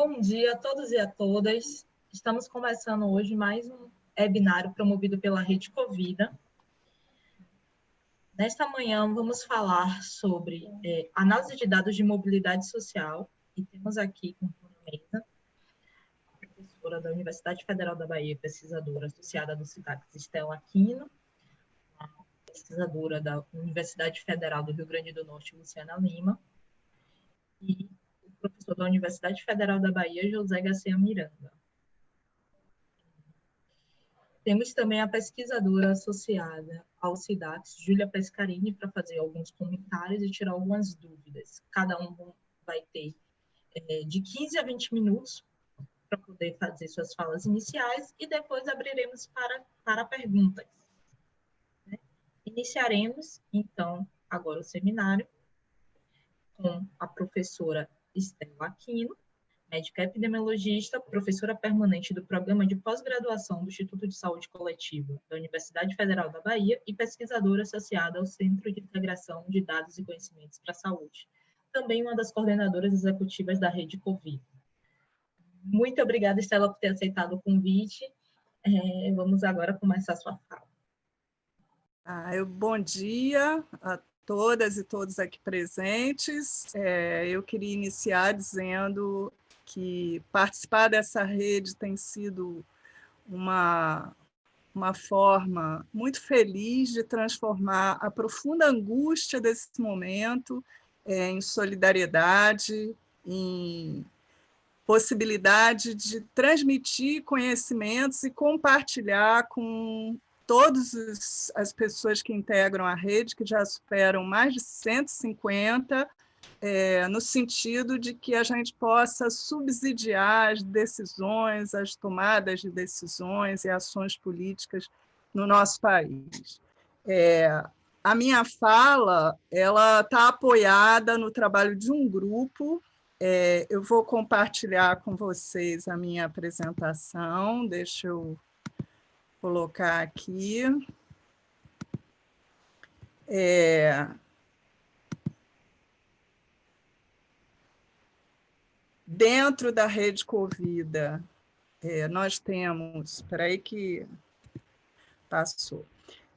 Bom dia a todos e a todas. Estamos começando hoje mais um webinário promovido pela Rede Covida. Nesta manhã vamos falar sobre análise de dados de mobilidade social e temos aqui com a mesa a professora da Universidade Federal da Bahia, pesquisadora associada do SITAC, Estela Aquino, a pesquisadora da Universidade Federal do Rio Grande do Norte, Luciana Lima, e o professor da Universidade Federal da Bahia, José Garcia Miranda. Temos também a pesquisadora associada ao SIDAX, Júlia Pescarini, para fazer alguns comentários e tirar algumas dúvidas. Cada um vai ter de 15 a 20 minutos para poder fazer suas falas iniciais e depois abriremos para perguntas. Iniciaremos, então, agora o seminário com a professora Estela Aquino, médica epidemiologista, professora permanente do Programa de Pós-Graduação do Instituto de Saúde Coletiva da Universidade Federal da Bahia e pesquisadora associada ao Centro de Integração de Dados e Conhecimentos para a Saúde. Também uma das coordenadoras executivas da Rede Covid. Muito obrigada, Estela, por ter aceitado o convite. Vamos agora começar a sua fala. Bom dia a todas e todos aqui presentes. Eu queria iniciar dizendo que participar dessa rede tem sido uma forma muito feliz de transformar a profunda angústia desse momento em solidariedade, em possibilidade de transmitir conhecimentos e compartilhar com todas as pessoas que integram a rede, que já superam mais de 150, no sentido de que a gente possa subsidiar as decisões, as tomadas de decisões e ações políticas no nosso país. A minha fala está apoiada no trabalho de um grupo. Eu vou compartilhar com vocês a minha apresentação. Deixa eu colocar aqui. Dentro da Rede Covida, nós temos... Espera aí que passou.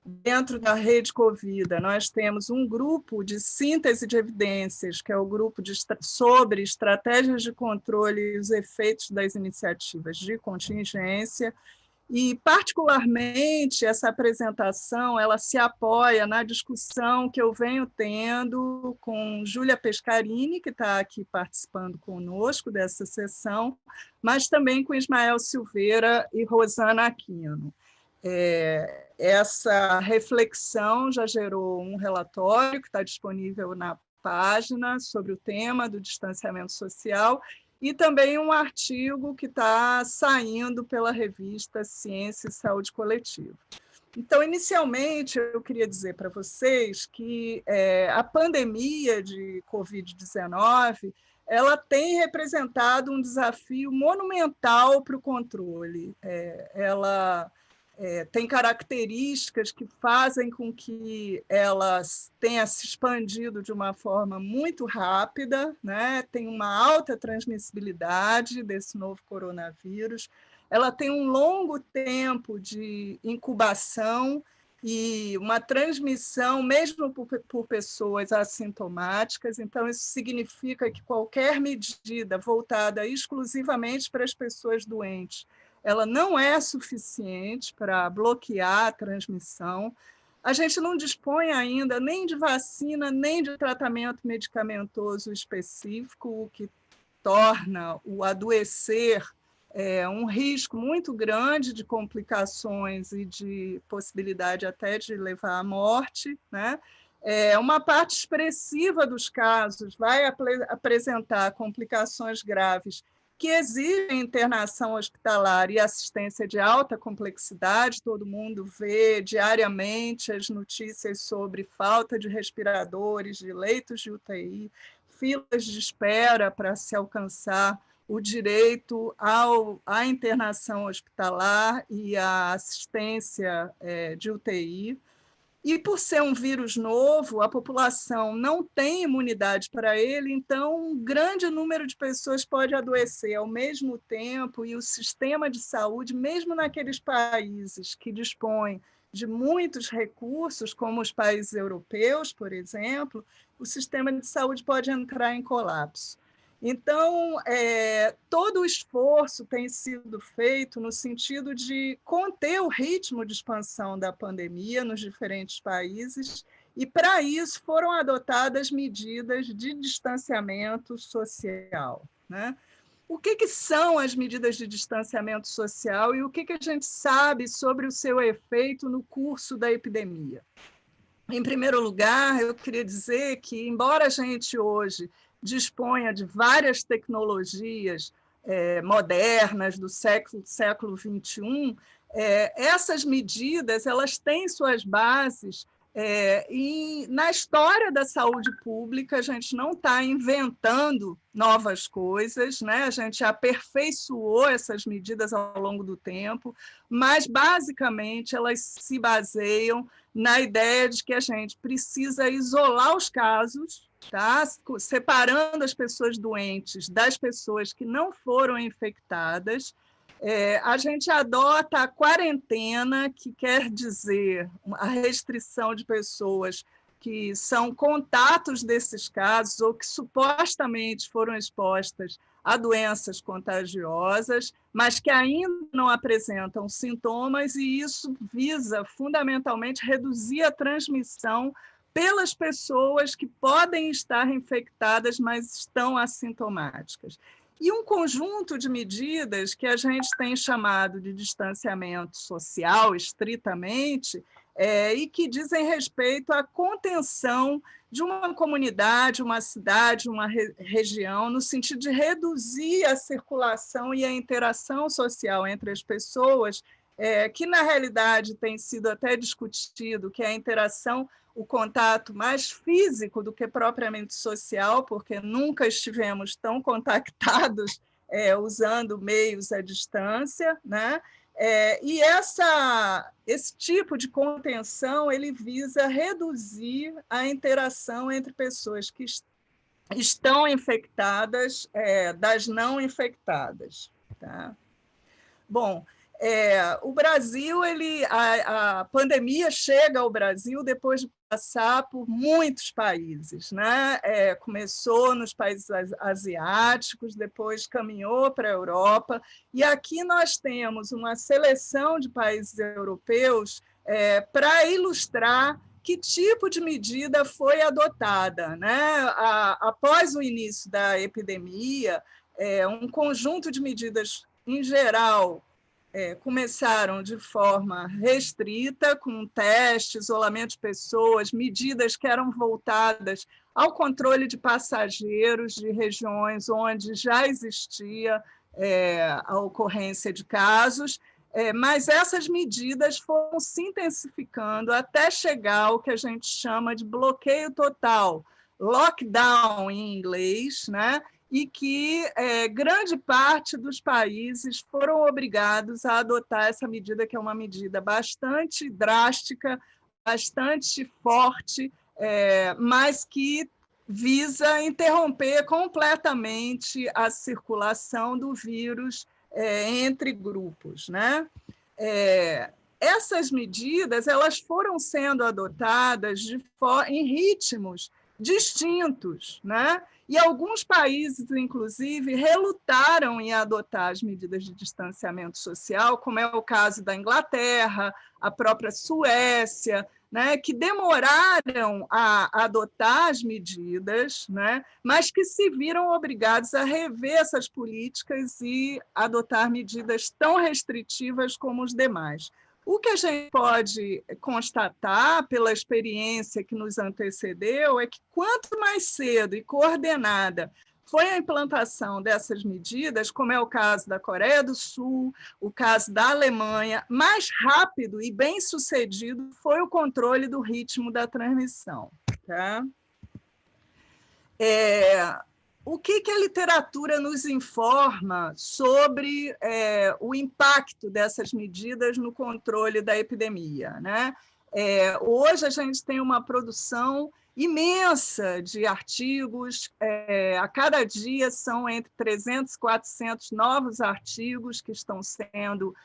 Dentro da Rede Covida, nós temos um grupo de síntese de evidências, que é o grupo sobre estratégias de controle e os efeitos das iniciativas de contingência, e, particularmente, essa apresentação ela se apoia na discussão que eu venho tendo com Júlia Pescarini, que está aqui participando conosco dessa sessão, mas também com Ismael Silveira e Rosana Aquino. Essa reflexão já gerou um relatório que está disponível na página sobre o tema do distanciamento social e também um artigo que está saindo pela revista Ciência e Saúde Coletiva. Então, inicialmente, eu queria dizer para vocês que a pandemia de Covid-19 ela tem representado um desafio monumental para o controle. Ela tem características que fazem com que ela tenha se expandido de uma forma muito rápida, né? Tem uma alta transmissibilidade desse novo coronavírus, ela tem um longo tempo de incubação e uma transmissão, mesmo por pessoas assintomáticas. Então, isso significa que qualquer medida voltada exclusivamente para as pessoas doentes ela não é suficiente para bloquear a transmissão. A gente não dispõe ainda nem de vacina, nem de tratamento medicamentoso específico, o que torna o adoecer um risco muito grande de complicações e de possibilidade até de levar à morte, né? Uma parte expressiva dos casos vai apresentar complicações graves que exigem internação hospitalar e assistência de alta complexidade. Todo mundo vê diariamente as notícias sobre falta de respiradores, de leitos de UTI, filas de espera para se alcançar o direito à internação hospitalar e à assistência de UTI. E, por ser um vírus novo, a população não tem imunidade para ele, então um grande número de pessoas pode adoecer ao mesmo tempo, e o sistema de saúde, mesmo naqueles países que dispõem de muitos recursos, como os países europeus, por exemplo, o sistema de saúde pode entrar em colapso. Então, todo o esforço tem sido feito no sentido de conter o ritmo de expansão da pandemia nos diferentes países, e, para isso, foram adotadas medidas de distanciamento social, né? O que são as medidas de distanciamento social e o que a gente sabe sobre o seu efeito no curso da epidemia? Em primeiro lugar, eu queria dizer que, embora a gente hoje disponha de várias tecnologias modernas do século XXI, essas medidas elas têm suas bases na história da saúde pública. A gente não está inventando novas coisas, né? A gente aperfeiçoou essas medidas ao longo do tempo, mas, basicamente, elas se baseiam na ideia de que a gente precisa isolar os casos, tá? Separando as pessoas doentes das pessoas que não foram infectadas. A gente adota a quarentena, que quer dizer a restrição de pessoas que são contatos desses casos ou que supostamente foram expostas a doenças contagiosas, mas que ainda não apresentam sintomas, e isso visa, fundamentalmente, reduzir a transmissão pelas pessoas que podem estar infectadas, mas estão assintomáticas. E um conjunto de medidas que a gente tem chamado de distanciamento social, estritamente, e que dizem respeito à contenção de uma comunidade, uma cidade, uma região, no sentido de reduzir a circulação e a interação social entre as pessoas, que, na realidade, tem sido até discutido, que é a interação, o contato mais físico do que propriamente social, porque nunca estivemos tão contactados usando meios à distância, né? E esse tipo de contenção ele visa reduzir a interação entre pessoas que estão infectadas das não infectadas, tá? Bom, o Brasil, a pandemia chega ao Brasil depois de passar por muitos países, né? Começou nos países asiáticos, depois caminhou para a Europa, e aqui nós temos uma seleção de países europeus para ilustrar que tipo de medida foi adotada, né? Após o início da epidemia, um conjunto de medidas, em geral, começaram de forma restrita, com teste, isolamento de pessoas, medidas que eram voltadas ao controle de passageiros de regiões onde já existia a ocorrência de casos, mas essas medidas foram se intensificando até chegar ao que a gente chama de bloqueio total, lockdown em inglês, né? E que grande parte dos países foram obrigados a adotar essa medida, que é uma medida bastante drástica, bastante forte, mas que visa interromper completamente a circulação do vírus entre grupos, né? Essas medidas elas foram sendo adotadas em ritmos distintos, né? E alguns países, inclusive, relutaram em adotar as medidas de distanciamento social, como é o caso da Inglaterra, a própria Suécia, né, que demoraram a adotar as medidas, né, mas que se viram obrigados a rever essas políticas e adotar medidas tão restritivas como os demais. O que a gente pode constatar pela experiência que nos antecedeu é que quanto mais cedo e coordenada foi a implantação dessas medidas, como é o caso da Coreia do Sul, o caso da Alemanha, mais rápido e bem-sucedido foi o controle do ritmo da transmissão, tá? O que a literatura nos informa sobre o impacto dessas medidas no controle da epidemia, né? Hoje a gente tem uma produção imensa de artigos, a cada dia são entre 300 e 400 novos artigos que estão sendo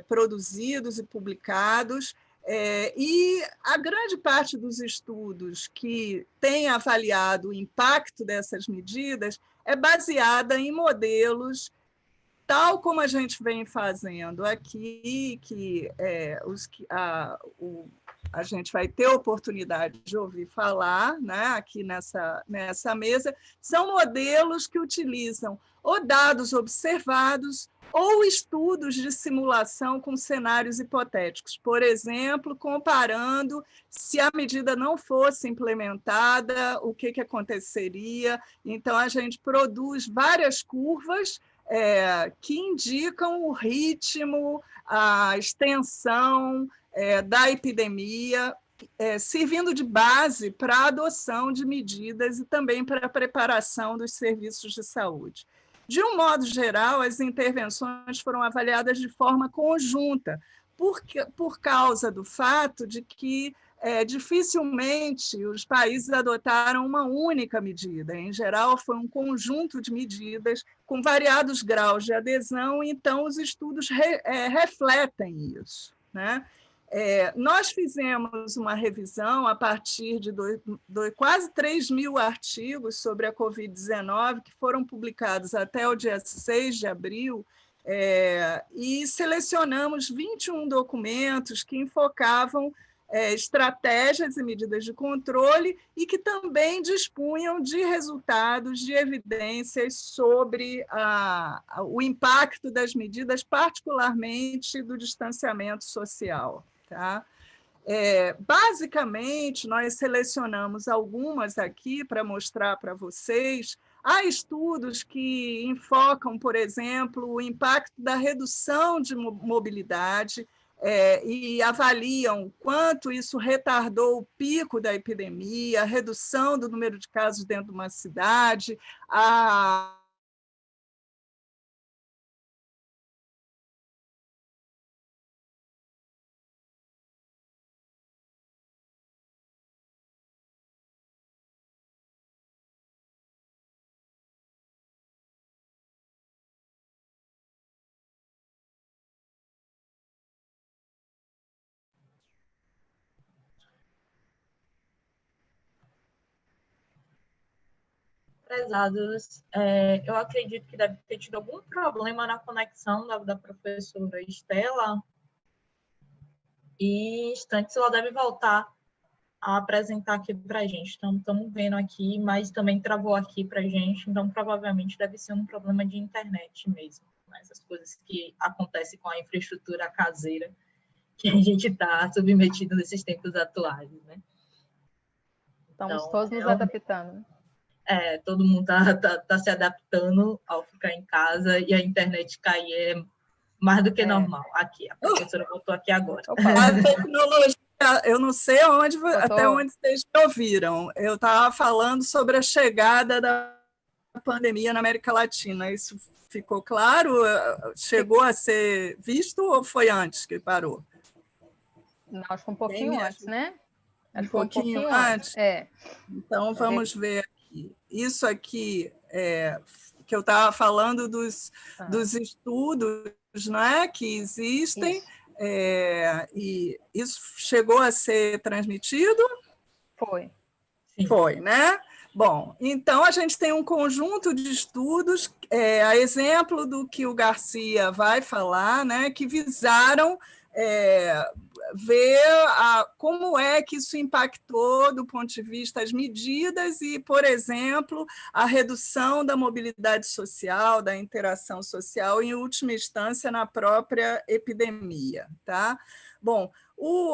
produzidos e publicados, e a grande parte dos estudos que têm avaliado o impacto dessas medidas é baseada em modelos tal como a gente vem fazendo aqui, que a gente vai ter oportunidade de ouvir falar, né, aqui nessa mesa, são modelos que utilizam ou dados observados ou estudos de simulação com cenários hipotéticos. Por exemplo, comparando se a medida não fosse implementada, o que aconteceria. Então, a gente produz várias curvas que indicam o ritmo, a extensão da epidemia, servindo de base para a adoção de medidas e também para a preparação dos serviços de saúde. De um modo geral, as intervenções foram avaliadas de forma conjunta, por causa do fato de que dificilmente os países adotaram uma única medida. Em geral, foi um conjunto de medidas com variados graus de adesão, então os estudos refletem isso, né? Nós fizemos uma revisão a partir de quase 3 mil artigos sobre a Covid-19, que foram publicados até o dia 6 de abril, e selecionamos 21 documentos que enfocavam estratégias e medidas de controle e que também dispunham de resultados, de evidências sobre o impacto das medidas, particularmente do distanciamento social. Tá? Basicamente, nós selecionamos algumas aqui para mostrar para vocês. Há estudos que enfocam, por exemplo, o impacto da redução de mobilidade, e avaliam quanto isso retardou o pico da epidemia, a redução do número de casos dentro de uma cidade, Prezados, eu acredito que deve ter tido algum problema na conexão da professora Estela, e em instantes ela deve voltar a apresentar aqui para a gente. Então, estamos vendo aqui, mas também travou aqui para a gente, então provavelmente deve ser um problema de internet mesmo, né? Essas coisas que acontecem com a infraestrutura caseira que a gente está submetido nesses tempos atuais, né? Estamos então, todos nos adaptando. Todo mundo tá se adaptando ao ficar em casa e a internet cair é mais do que normal. Aqui, a professora voltou aqui agora. A tecnologia, eu não sei até onde vocês me ouviram. Eu estava falando sobre a chegada da pandemia na América Latina. Isso ficou claro? Chegou a ser visto ou foi antes que parou? Não, acho que um pouquinho antes, né? Um pouquinho antes? Então, vamos ver aqui. Isso aqui que eu estava falando dos estudos, não é, que existem, e isso chegou a ser transmitido? Foi. Sim. Foi, né? Bom, então a gente tem um conjunto de estudos, a exemplo do que o Garcia vai falar, né, que visaram ver como é que isso impactou do ponto de vista das medidas e, por exemplo, a redução da mobilidade social, da interação social, em última instância, na própria epidemia. Tá? Bom,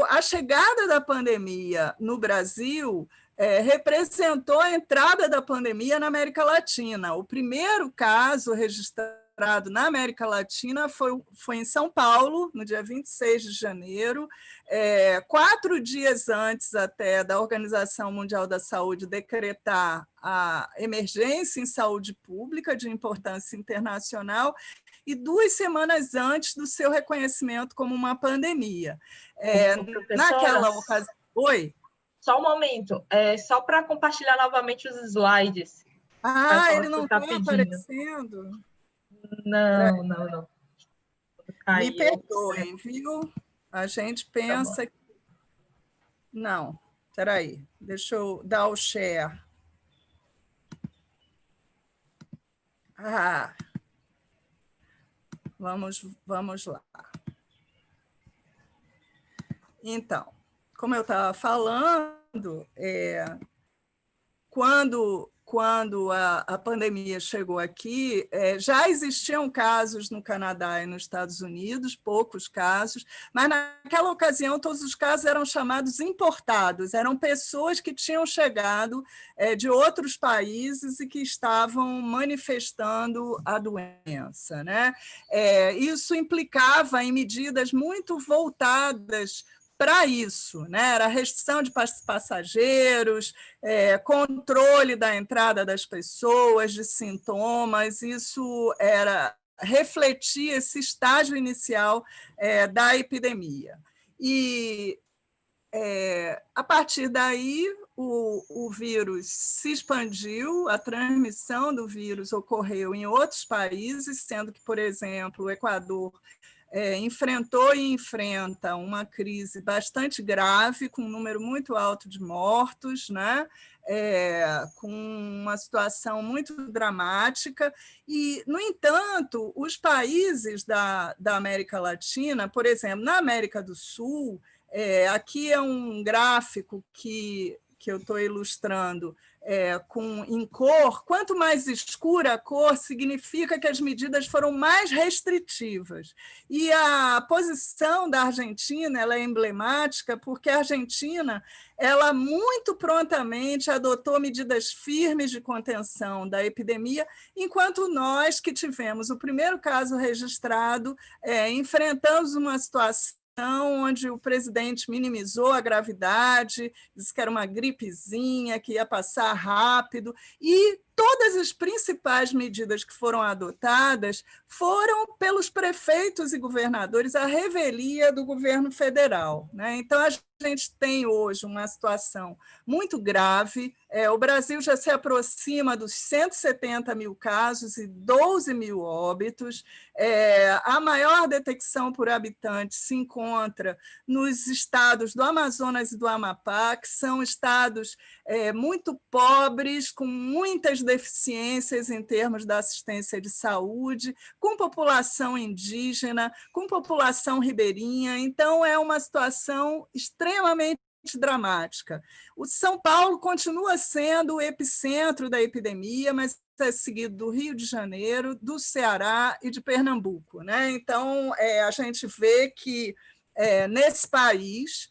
a chegada da pandemia no Brasil representou a entrada da pandemia na América Latina. O primeiro caso registrado registrado na América Latina foi em São Paulo, no dia 26 de janeiro, 4 dias antes até da Organização Mundial da Saúde decretar a emergência em saúde pública de importância internacional e 2 semanas antes do seu reconhecimento como uma pandemia. Naquela ocasião... Oi? Só um momento, só para compartilhar novamente os slides. Ele não está aparecendo? Não. Me perdoem, viu? A gente pensa... Tá, não, espera aí, deixa eu dar o share. Vamos lá. Então, como eu estava falando, quando a pandemia chegou aqui, já existiam casos no Canadá e nos Estados Unidos, poucos casos, mas naquela ocasião todos os casos eram chamados importados, eram pessoas que tinham chegado de outros países e que estavam manifestando a doença, né? Isso implicava em medidas muito voltadas para isso, né? Era restrição de passageiros, controle da entrada das pessoas, de sintomas, isso refletia esse estágio inicial da epidemia. E, a partir daí, o vírus se expandiu, a transmissão do vírus ocorreu em outros países, sendo que, por exemplo, o Equador enfrentou e enfrenta uma crise bastante grave, com um número muito alto de mortos, né? Com uma situação muito dramática. E, no entanto, os países da América Latina, por exemplo, na América do Sul, aqui é um gráfico que eu estou ilustrando em cor, quanto mais escura a cor, significa que as medidas foram mais restritivas. E a posição da Argentina ela é emblemática, porque a Argentina ela muito prontamente adotou medidas firmes de contenção da epidemia, enquanto nós, que tivemos o primeiro caso registrado, enfrentamos uma situação onde o presidente minimizou a gravidade, disse que era uma gripezinha, que ia passar rápido, e todas as principais medidas que foram adotadas foram pelos prefeitos e governadores à revelia do governo federal, né? Então, a gente tem hoje uma situação muito grave. O Brasil já se aproxima dos 170 mil casos e 12 mil óbitos. A maior detecção por habitante se encontra nos estados do Amazonas e do Amapá, que são estados muito pobres, com muitas deficiências em termos da assistência de saúde, com população indígena, com população ribeirinha. Então, é uma situação extremamente dramática. O São Paulo continua sendo o epicentro da epidemia, mas é seguido do Rio de Janeiro, do Ceará e de Pernambuco, né? Então, a gente vê que nesse país,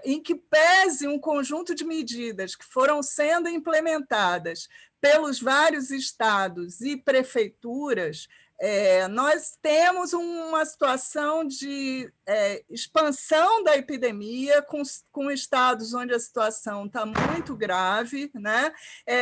em que pese um conjunto de medidas que foram sendo implementadas pelos vários estados e prefeituras, nós temos uma situação de expansão da epidemia com estados onde a situação está muito grave, né?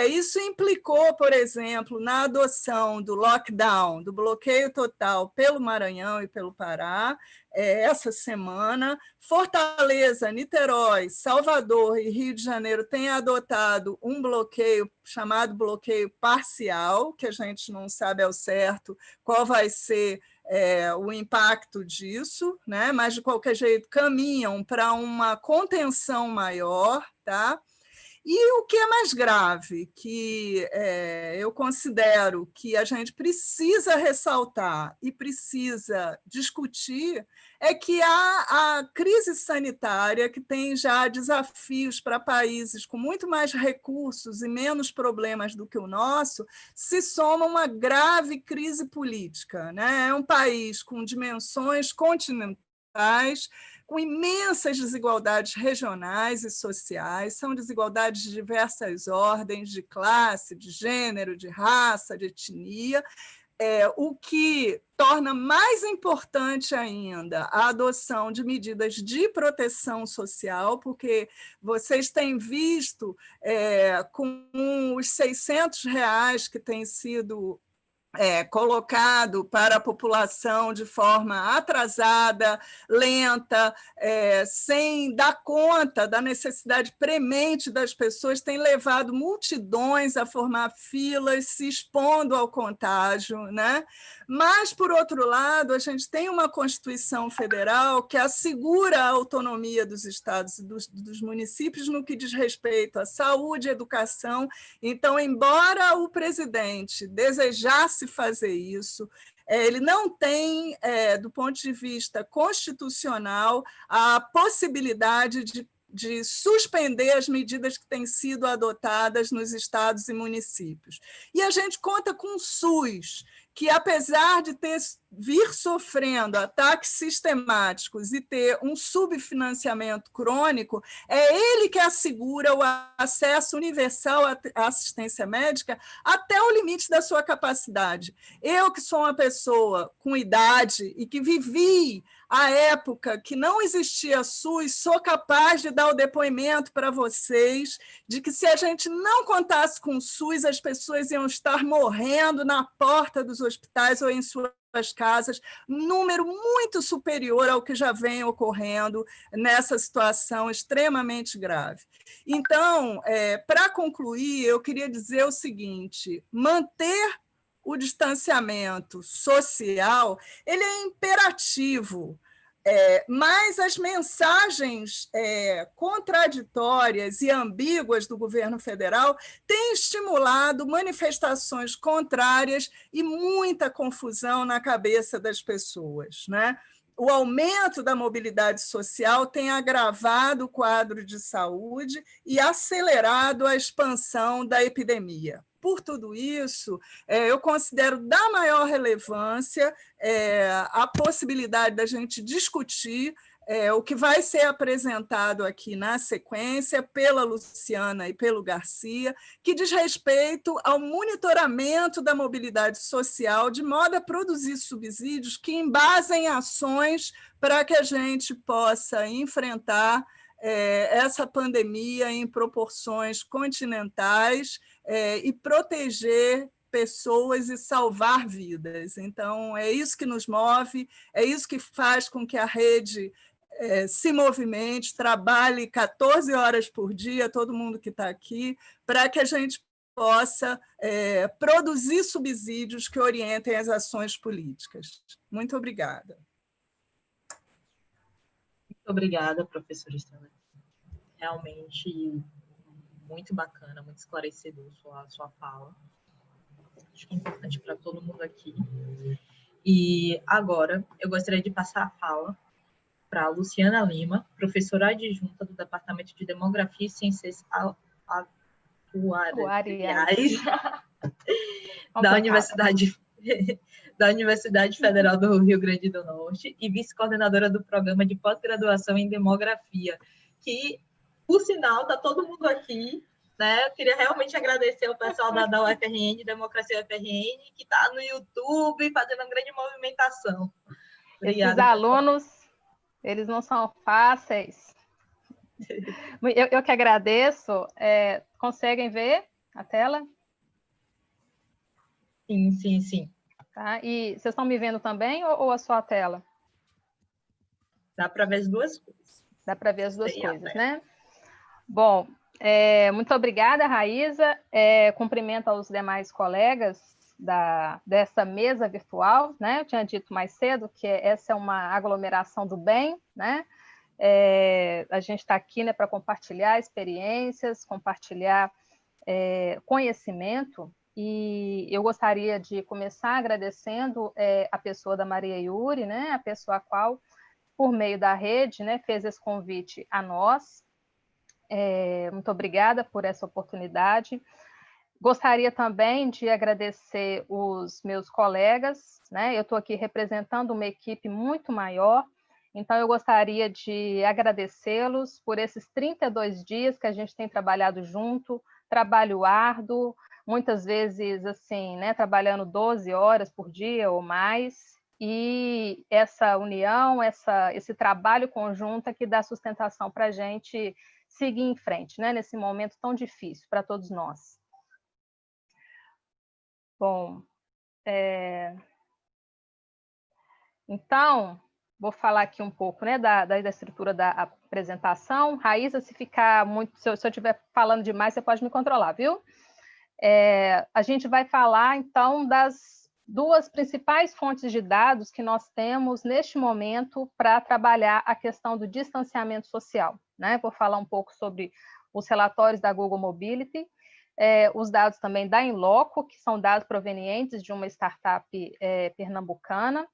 Isso implicou, por exemplo, na adoção do lockdown, do bloqueio total pelo Maranhão e pelo Pará, essa semana. Fortaleza, Niterói, Salvador e Rio de Janeiro têm adotado um bloqueio chamado bloqueio parcial, que a gente não sabe ao certo qual vai ser o impacto disso, né? Mas, de qualquer jeito, caminham para uma contenção maior, tá? E o que é mais grave, que eu considero que a gente precisa ressaltar e precisa discutir, é que a crise sanitária, que tem já desafios para países com muito mais recursos e menos problemas do que o nosso, se soma uma grave crise política, né? É um país com dimensões continentais, com imensas desigualdades regionais e sociais, são desigualdades de diversas ordens, de classe, de gênero, de raça, de etnia, o que torna mais importante ainda a adoção de medidas de proteção social, porque vocês têm visto com os R$ 600 que tem sido colocado para a população de forma atrasada, lenta, sem dar conta da necessidade premente das pessoas, tem levado multidões a formar filas, se expondo ao contágio, né? Mas, por outro lado, a gente tem uma Constituição Federal que assegura a autonomia dos estados e dos municípios no que diz respeito à saúde e educação. Então, embora o presidente desejasse fazer isso, ele não tem, do ponto de vista constitucional, a possibilidade de suspender as medidas que têm sido adotadas nos estados e municípios. E a gente conta com o SUS, que, apesar de vir sofrendo ataques sistemáticos e ter um subfinanciamento crônico, é ele que assegura o acesso universal à assistência médica até o limite da sua capacidade. Eu, que sou uma pessoa com idade e que vivi a época que não existia SUS, sou capaz de dar o depoimento para vocês de que, se a gente não contasse com o SUS, as pessoas iam estar morrendo na porta dos hospitais ou em suas casas, número muito superior ao que já vem ocorrendo nessa situação extremamente grave. Então, para concluir, eu queria dizer o seguinte: manter o distanciamento social, ele é imperativo, mas as mensagens contraditórias e ambíguas do governo federal têm estimulado manifestações contrárias e muita confusão na cabeça das pessoas, né? O aumento da mobilidade social tem agravado o quadro de saúde e acelerado a expansão da epidemia. Por tudo isso, eu considero da maior relevância a possibilidade da gente discutir o que vai ser apresentado aqui na sequência pela Luciana e pelo Garcia, que diz respeito ao monitoramento da mobilidade social, de modo a produzir subsídios que embasem ações para que a gente possa enfrentar essa pandemia em proporções continentais e proteger pessoas e salvar vidas. Então, é isso que nos move, é isso que faz com que a rede se movimente, trabalhe 14 horas por dia, todo mundo que está aqui, para que a gente possa produzir subsídios que orientem as ações políticas. Muito obrigada. Muito obrigada, professora Estela. Realmente muito bacana, muito esclarecedor sua fala. Acho que é importante para todo mundo aqui. E agora eu gostaria de passar a fala para a Luciana Lima, professora adjunta do Departamento de Demografia e Ciências Atuariais da Universidade Federal do Rio Grande do Norte e vice-coordenadora do Programa de Pós-Graduação em Demografia, que, por sinal, está todo mundo aqui, né? Eu queria realmente agradecer ao pessoal da UFRN, Democracia UFRN, que está no YouTube fazendo uma grande movimentação. Obrigada, esses alunos, eles não são fáceis. Eu que agradeço. Conseguem ver a tela? Sim. Tá? E vocês estão me vendo também ou a sua tela? Dá para ver as duas coisas. Dá para ver as duas coisas, né? Bom, muito obrigada, Raíza. Cumprimento aos demais colegas dessa mesa virtual, né? Eu tinha dito mais cedo que essa é uma aglomeração do bem, né? A gente está aqui, né, para compartilhar experiências, compartilhar conhecimento, e eu gostaria de começar agradecendo a pessoa da Maria Iuri, né? A pessoa a qual, por meio da rede, né, fez esse convite a nós. Muito obrigada por essa oportunidade. Gostaria também de agradecer os meus colegas, né? Eu estou aqui representando uma equipe muito maior, então eu gostaria de agradecê-los por esses 32 dias que a gente tem trabalhado junto, trabalho árduo, muitas vezes assim, né, trabalhando 12 horas por dia ou mais, e essa união, esse trabalho conjunto é que dá sustentação para a gente seguir em frente, né, nesse momento tão difícil para todos nós. Bom, então, vou falar aqui um pouco, né, da estrutura da apresentação. Raíssa, se ficar muito, se eu estiver falando demais, você pode me controlar, viu? A gente vai falar, então, das duas principais fontes de dados que nós temos neste momento para trabalhar a questão do distanciamento social, né? Vou falar um pouco sobre os relatórios da Google Mobility, os dados também da Inloco, que são dados provenientes de uma startup pernambucana.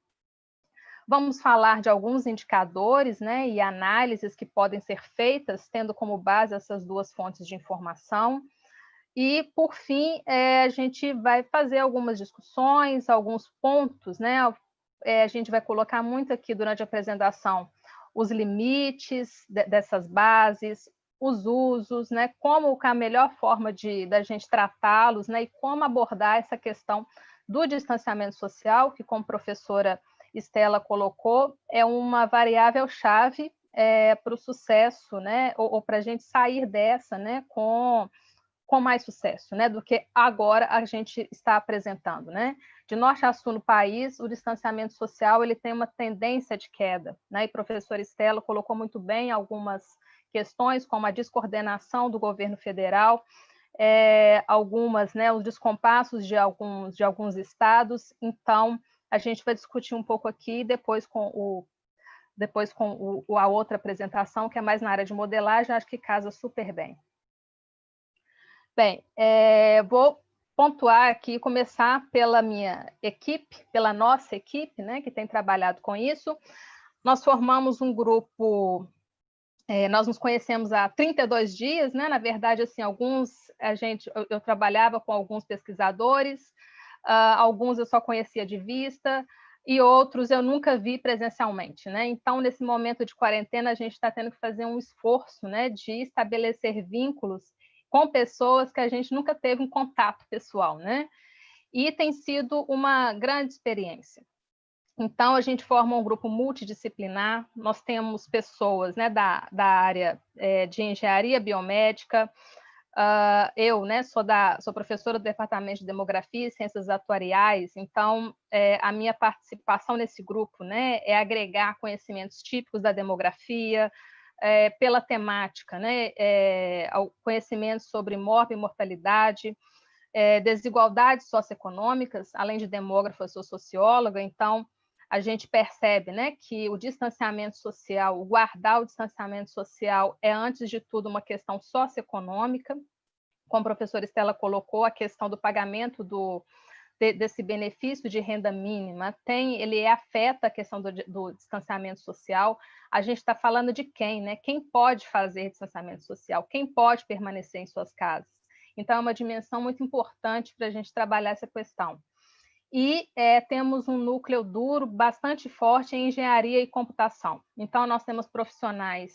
Vamos falar de alguns indicadores, né, e análises que podem ser feitas, tendo como base essas duas fontes de informação. E, por fim, a gente vai fazer algumas discussões, alguns pontos, né? A gente vai colocar muito aqui durante a apresentação os limites dessas bases, os usos, né? Como a melhor forma da gente tratá-los, né? E como abordar essa questão do distanciamento social, que, como a professora Estela colocou, é uma variável-chave para o sucesso, né? Ou para a gente sair dessa, né? Com mais sucesso, né, do que agora a gente está apresentando, né? De norte a sul no país, o distanciamento social ele tem uma tendência de queda, né? E a professora Estela colocou muito bem algumas questões, como a descoordenação do governo federal, algumas, né, os descompassos de alguns estados. Então, a gente vai discutir um pouco aqui, depois com a outra apresentação, que é mais na área de modelagem, acho que casa super bem. Bem, vou pontuar aqui, começar pela minha equipe, pela nossa equipe, né, que tem trabalhado com isso. Nós formamos um grupo, nós nos conhecemos há 32 dias, né? Na verdade, assim, eu trabalhava com alguns pesquisadores, alguns eu só conhecia de vista, e outros eu nunca vi presencialmente, né? Então, nesse momento de quarentena, a gente está tendo que fazer um esforço, né, de estabelecer vínculos com pessoas que a gente nunca teve um contato pessoal, né? E tem sido uma grande experiência. Então, a gente forma um grupo multidisciplinar, nós temos pessoas, né, da área de engenharia biomédica, eu, né, sou professora do Departamento de Demografia e Ciências Atuariais, então a minha participação nesse grupo, né, é agregar conhecimentos típicos da demografia, pela temática, né, conhecimentos sobre morte e mortalidade, desigualdades socioeconômicas, além de demógrafa, eu sou socióloga, então a gente percebe, né, que o distanciamento social, o guardar o distanciamento social é, antes de tudo, uma questão socioeconômica, como a professora Estela colocou, a questão do pagamento desse benefício de renda mínima, ele afeta a questão do distanciamento social. A gente está falando de quem, né? Quem pode fazer distanciamento social? Quem pode permanecer em suas casas? Então, é uma dimensão muito importante para a gente trabalhar essa questão. E temos um núcleo duro bastante forte em engenharia e computação. Então, nós temos profissionais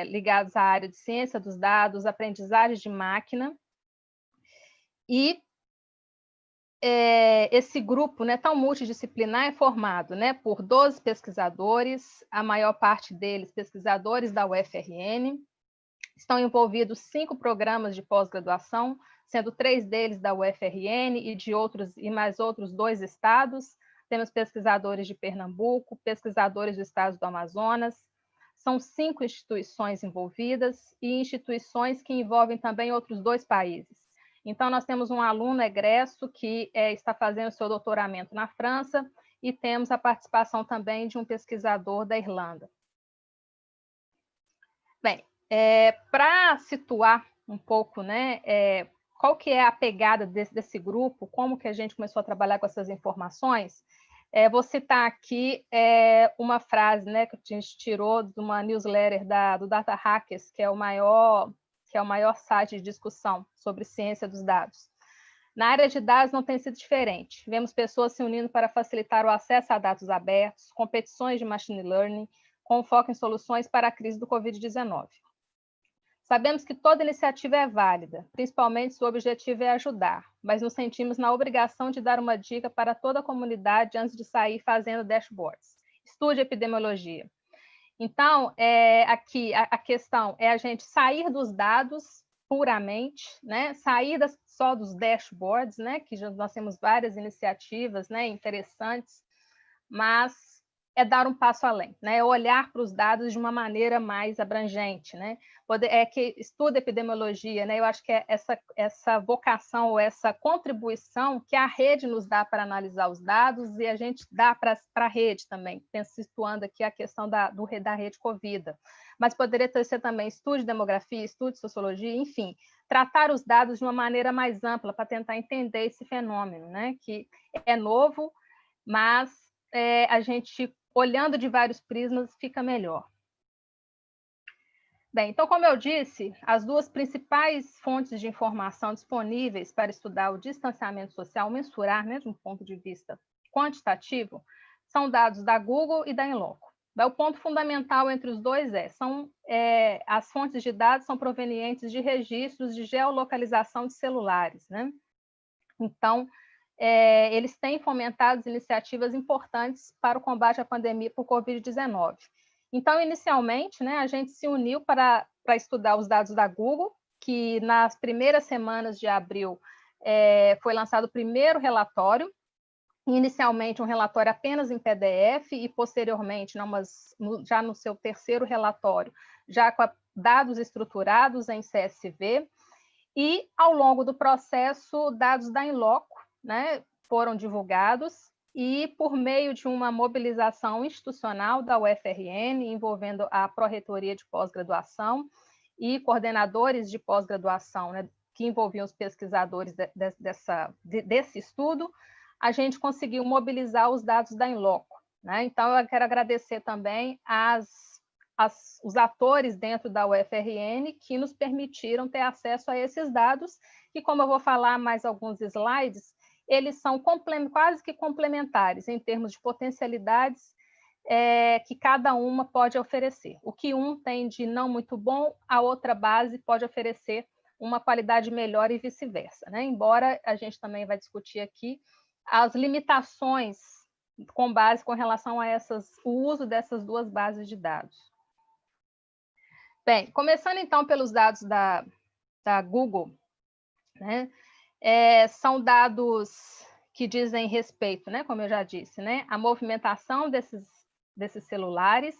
ligados à área de ciência dos dados, aprendizagem de máquina, e esse grupo, né, tão multidisciplinar, é formado, né, por 12 pesquisadores, a maior parte deles pesquisadores da UFRN. Estão envolvidos 5 programas de pós-graduação, sendo 3 deles da UFRN e mais outros 2 estados. Temos pesquisadores de Pernambuco, pesquisadores do estado do Amazonas. São 5 instituições envolvidas e instituições que envolvem também outros 2 países. Então, nós temos um aluno egresso que está fazendo seu doutoramento na França e temos a participação também de um pesquisador da Irlanda. Bem, para situar um pouco, né, qual que é a pegada desse grupo, como que a gente começou a trabalhar com essas informações, vou citar aqui uma frase, né, que a gente tirou de uma newsletter do Data Hackers, que é o maior site de discussão sobre ciência dos dados. Na área de dados não tem sido diferente. Vemos pessoas se unindo para facilitar o acesso a dados abertos, competições de machine learning, com foco em soluções para a crise do Covid-19. Sabemos que toda iniciativa é válida, principalmente se o objetivo é ajudar, mas nos sentimos na obrigação de dar uma dica para toda a comunidade antes de sair fazendo dashboards. Estude epidemiologia. Então, aqui a questão é a gente sair dos dados puramente, né? Sair só dos dashboards, né? Que nós temos várias iniciativas, né? Interessantes, mas é dar um passo além, né? É olhar para os dados de uma maneira mais abrangente, né? Que estuda epidemiologia, né? Eu acho que é essa vocação ou essa contribuição que a rede nos dá para analisar os dados e a gente dá para a rede também, situando aqui a questão da rede Covida. Mas poderia ser também estude demografia, estude sociologia, enfim, tratar os dados de uma maneira mais ampla para tentar entender esse fenômeno, né? Que é novo, mas a gente, olhando de vários prismas, fica melhor. Bem, então, como eu disse, as duas principais fontes de informação disponíveis para estudar o distanciamento social, mensurar, né, de um ponto de vista quantitativo, são dados da Google e da Inloco. O ponto fundamental entre os dois as fontes de dados são provenientes de registros de geolocalização de celulares, né? Então, eles têm fomentado iniciativas importantes para o combate à pandemia por Covid-19. Então, inicialmente, né, a gente se uniu para estudar os dados da Google, que nas primeiras semanas de abril foi lançado o primeiro relatório, inicialmente um relatório apenas em PDF e, posteriormente, já no seu terceiro relatório, já com dados estruturados em CSV, e, ao longo do processo, dados da Inloco, né, foram divulgados, e por meio de uma mobilização institucional da UFRN, envolvendo a Pró-Reitoria de Pós-Graduação e coordenadores de pós-graduação, né, que envolviam os pesquisadores desse estudo, a gente conseguiu mobilizar os dados da Inloco, né? Então, eu quero agradecer também os atores dentro da UFRN que nos permitiram ter acesso a esses dados, e como eu vou falar mais alguns slides, eles são quase que complementares em termos de potencialidades que cada uma pode oferecer. O que um tem de não muito bom, a outra base pode oferecer uma qualidade melhor e vice-versa, né? Embora a gente também vai discutir aqui as limitações com relação a o uso dessas duas bases de dados. Bem, começando então pelos dados da Google, né? São dados que dizem respeito, né, como eu já disse, né, à movimentação desses celulares,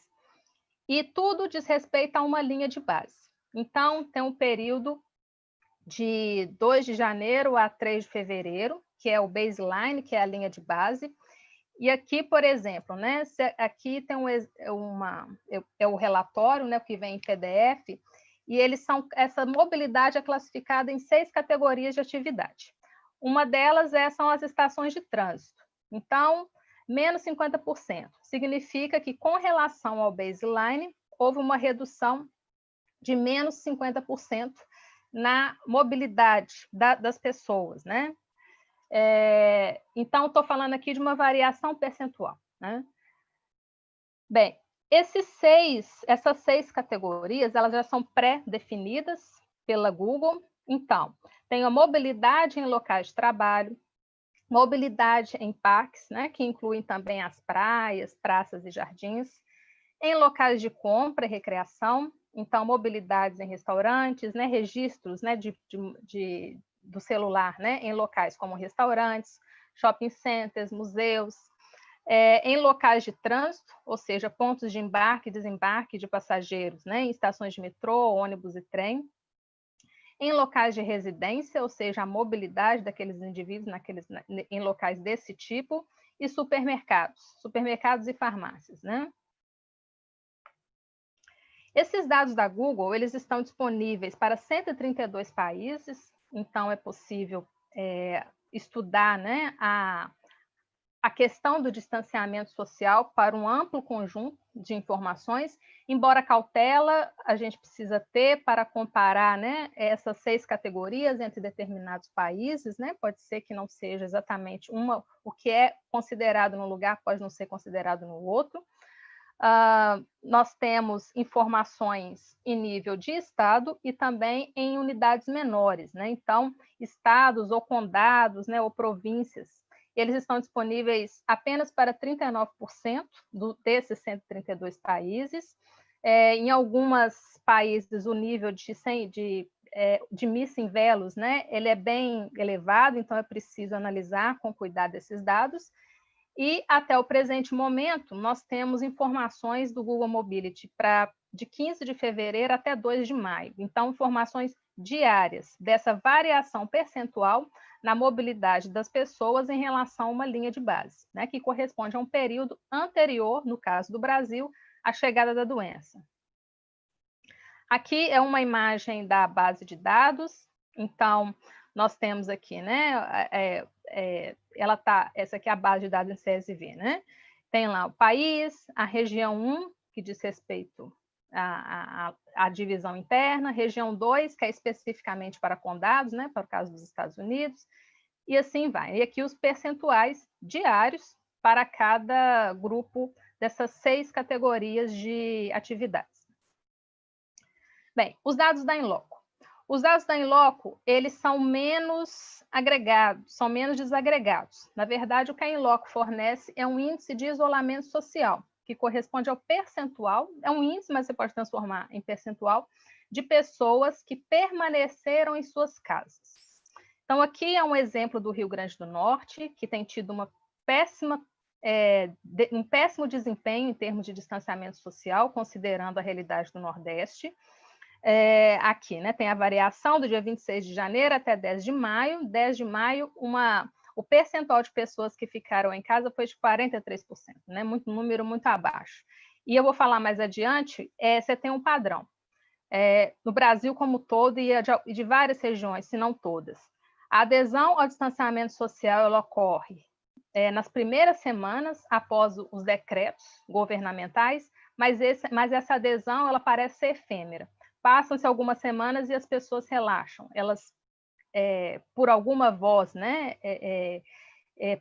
e tudo diz respeito a uma linha de base. Então, tem um período de 2 de janeiro a 3 de fevereiro, que é o baseline, que é a linha de base. E aqui, por exemplo, né, aqui tem o relatório, né, que vem em PDF, e essa mobilidade é classificada em 6 categorias de atividade. Uma delas são as estações de trânsito. Então, menos 50%. Significa que, com relação ao baseline, houve uma redução de menos 50% na mobilidade das pessoas, né? Então, estou falando aqui de uma variação percentual, né? Bem, essas 6 categorias, elas já são pré-definidas pela Google. Então, tem a mobilidade em locais de trabalho, mobilidade em parques, né, que incluem também as praias, praças e jardins, em locais de compra e recreação, então, mobilidades em restaurantes, né, registros, né, do celular, né, em locais como restaurantes, shopping centers, museus, em locais de trânsito, ou seja, pontos de embarque e desembarque de passageiros, né, em estações de metrô, ônibus e trem, em locais de residência, ou seja, a mobilidade daqueles indivíduos em locais desse tipo, e supermercados e farmácias, né? Esses dados da Google, eles estão disponíveis para 132 países, então é possível estudar, né, a questão do distanciamento social para um amplo conjunto de informações, embora cautela a gente precisa ter para comparar, né, essas 6 categorias entre determinados países, né? Pode ser que não seja exatamente o que é considerado num lugar pode não ser considerado no outro, Nós temos informações em nível de estado e também em unidades menores, né? Então, estados ou condados, né, ou províncias, eles estão disponíveis apenas para 39% desses 132 países. Em alguns países, o nível de missing values, né, ele é bem elevado, então é preciso analisar com cuidado esses dados. E até o presente momento, nós temos informações do Google Mobility de 15 de fevereiro até 2 de maio. Então, informações diárias dessa variação percentual na mobilidade das pessoas em relação a uma linha de base, né, que corresponde a um período anterior, no caso do Brasil, à chegada da doença. Aqui é uma imagem da base de dados. Então, nós temos aqui, né, essa aqui é a base de dados em CSV, né? Tem lá o país, a região 1, que diz respeito à divisão interna, região 2, que é especificamente para condados, né, para o caso dos Estados Unidos, e assim vai. E aqui os percentuais diários para cada grupo dessas 6 categorias de atividades. Bem, os dados da Inloco. Os dados da Inloco, eles são menos agregados, são menos desagregados. Na verdade, o que a Inloco fornece é um índice de isolamento social, que corresponde ao percentual, é um índice, mas você pode transformar em percentual, de pessoas que permaneceram em suas casas. Então, aqui é um exemplo do Rio Grande do Norte, que tem tido um péssimo desempenho em termos de distanciamento social, considerando a realidade do Nordeste. Aqui, né, tem a variação do dia 26 de janeiro até 10 de maio. 10 de maio, o percentual de pessoas que ficaram em casa foi de 43%, né, um número muito abaixo. E eu vou falar mais adiante, você tem um padrão. No Brasil como todo e de várias regiões, se não todas. A adesão ao distanciamento social ela ocorre nas primeiras semanas após os decretos governamentais, mas essa adesão ela parece ser efêmera. Passam-se algumas semanas e as pessoas relaxam. Elas, por alguma voz, né,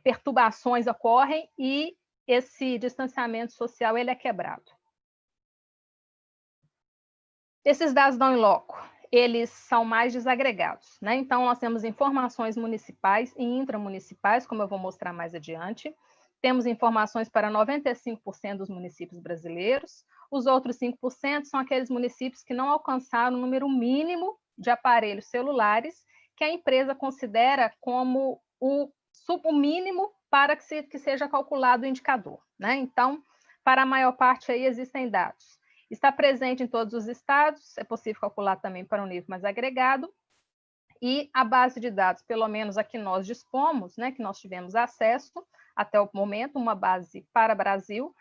perturbações ocorrem e esse distanciamento social ele é quebrado. Esses dados da Inloco, eles são mais desagregados, né? Então, nós temos informações municipais e intramunicipais, como eu vou mostrar mais adiante. Temos informações para 95% dos municípios brasileiros. Os outros 5% são aqueles municípios que não alcançaram o número mínimo de aparelhos celulares que a empresa considera como o mínimo para que seja calculado o indicador, né? Então, para a maior parte aí existem dados. Está presente em todos os estados, é possível calcular também para um nível mais agregado, e a base de dados, pelo menos a que nós dispomos, né, que nós tivemos acesso até o momento, uma base para Brasil,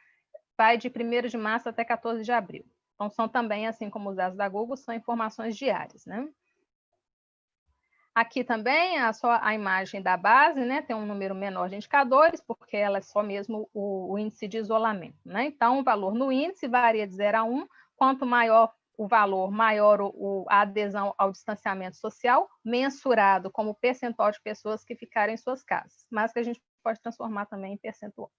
vai de 1º de março até 14 de abril. Então, são também, assim como os dados da Google, são informações diárias, né? Aqui também só a imagem da base, né? Tem um número menor de indicadores, porque ela é só mesmo o índice de isolamento, né? Então, o valor no índice varia de 0 a 1, quanto maior o valor, maior a adesão ao distanciamento social, mensurado como percentual de pessoas que ficaram em suas casas, mas que a gente pode transformar também em percentual.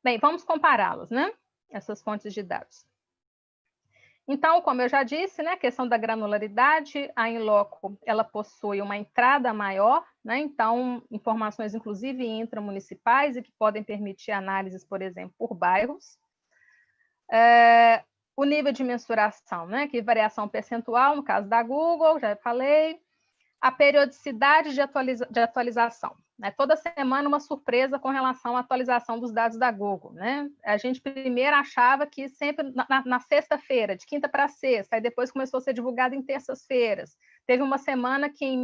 Bem, vamos compará-los, né? Essas fontes de dados. Então, como eu já disse, né, a questão da granularidade, a Inloco, ela possui uma entrada maior, né, então, informações inclusive intramunicipais e que podem permitir análises, por exemplo, por bairros. O nível de mensuração, né, que variação percentual, no caso da Google, já falei. A periodicidade de atualização. Né? Toda semana uma surpresa com relação à atualização dos dados da Google. Né? A gente primeiro achava que sempre na sexta-feira, de quinta para sexta, aí depois começou a ser divulgado em terças-feiras. Teve uma semana que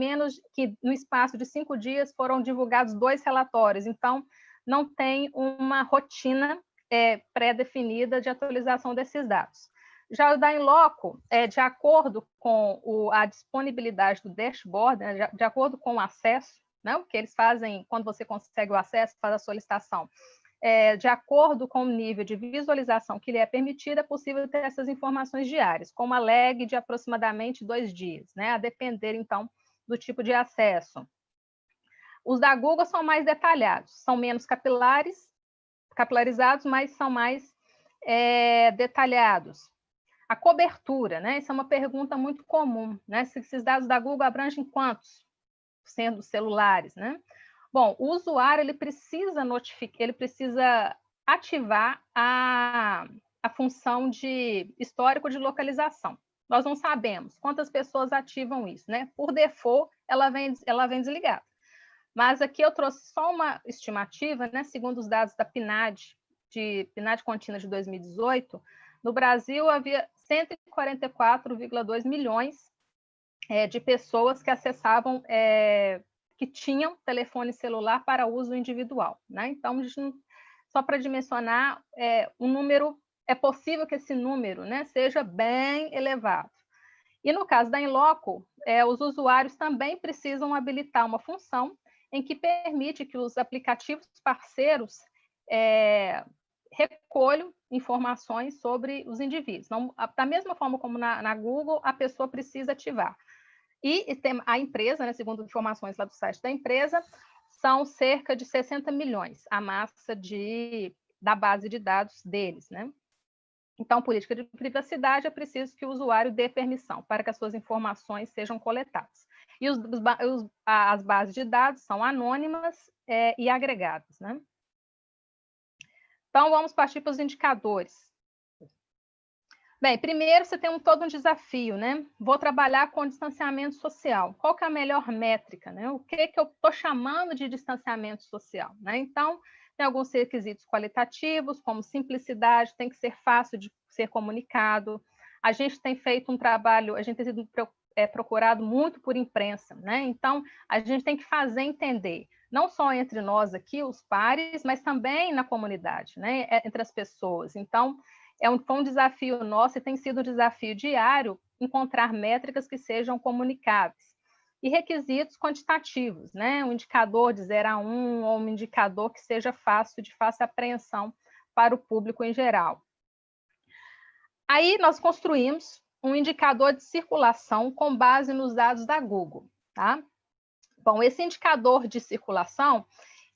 no espaço de 5 dias foram divulgados 2 relatórios. Então, não tem uma rotina pré-definida de atualização desses dados. Já o da Inloco, de acordo com a disponibilidade do dashboard, né, de acordo com o acesso, né, o que eles fazem quando você consegue o acesso, faz a solicitação, de acordo com o nível de visualização que lhe é permitido, é possível ter essas informações diárias, com uma lag de aproximadamente 2 dias, né, a depender, então, do tipo de acesso. Os da Google são mais detalhados, são menos capilarizados, mas são mais detalhados. A cobertura, né? Isso é uma pergunta muito comum, né? Esses dados da Google abrangem quantos % dos celulares, né? Bom, o usuário ele precisa ativar a função de histórico de localização. Nós não sabemos quantas pessoas ativam isso, né? Por default, ela vem desligada. Mas aqui eu trouxe só uma estimativa, né? Segundo os dados da PNAD, PNAD contínua de 2018, no Brasil havia 144,2 milhões de pessoas que acessavam, que tinham telefone celular para uso individual, né? Então, só para dimensionar, é possível que esse número, né, seja bem elevado. E no caso da Inloco, os usuários também precisam habilitar uma função em que permite que os aplicativos parceiros recolham informações sobre os indivíduos. Então, da mesma forma como na Google, a pessoa precisa ativar. E a empresa, né, segundo informações lá do site da empresa, são cerca de 60 milhões a massa da base de dados deles, né? Então, política de privacidade, é preciso que o usuário dê permissão para que as suas informações sejam coletadas. E as bases de dados são anônimas e agregadas, né? Então, vamos partir para os indicadores. Bem, primeiro você tem todo um desafio, né? Vou trabalhar com distanciamento social. Qual que é a melhor métrica, né? O que eu estou chamando de distanciamento social, né? Então, tem alguns requisitos qualitativos, como simplicidade, tem que ser fácil de ser comunicado. A gente tem feito um trabalho, a gente tem sido procurado muito por imprensa, né? Então, a gente tem que fazer entender, não só entre nós aqui, os pares, mas também na comunidade, né? Entre as pessoas. Então, foi um desafio nosso e tem sido um desafio diário encontrar métricas que sejam comunicáveis. E requisitos quantitativos, né? Um indicador de 0 a 1 ou um indicador que seja de fácil apreensão para o público em geral. Aí nós construímos um indicador de circulação com base nos dados da Google, tá? Bom, esse indicador de circulação,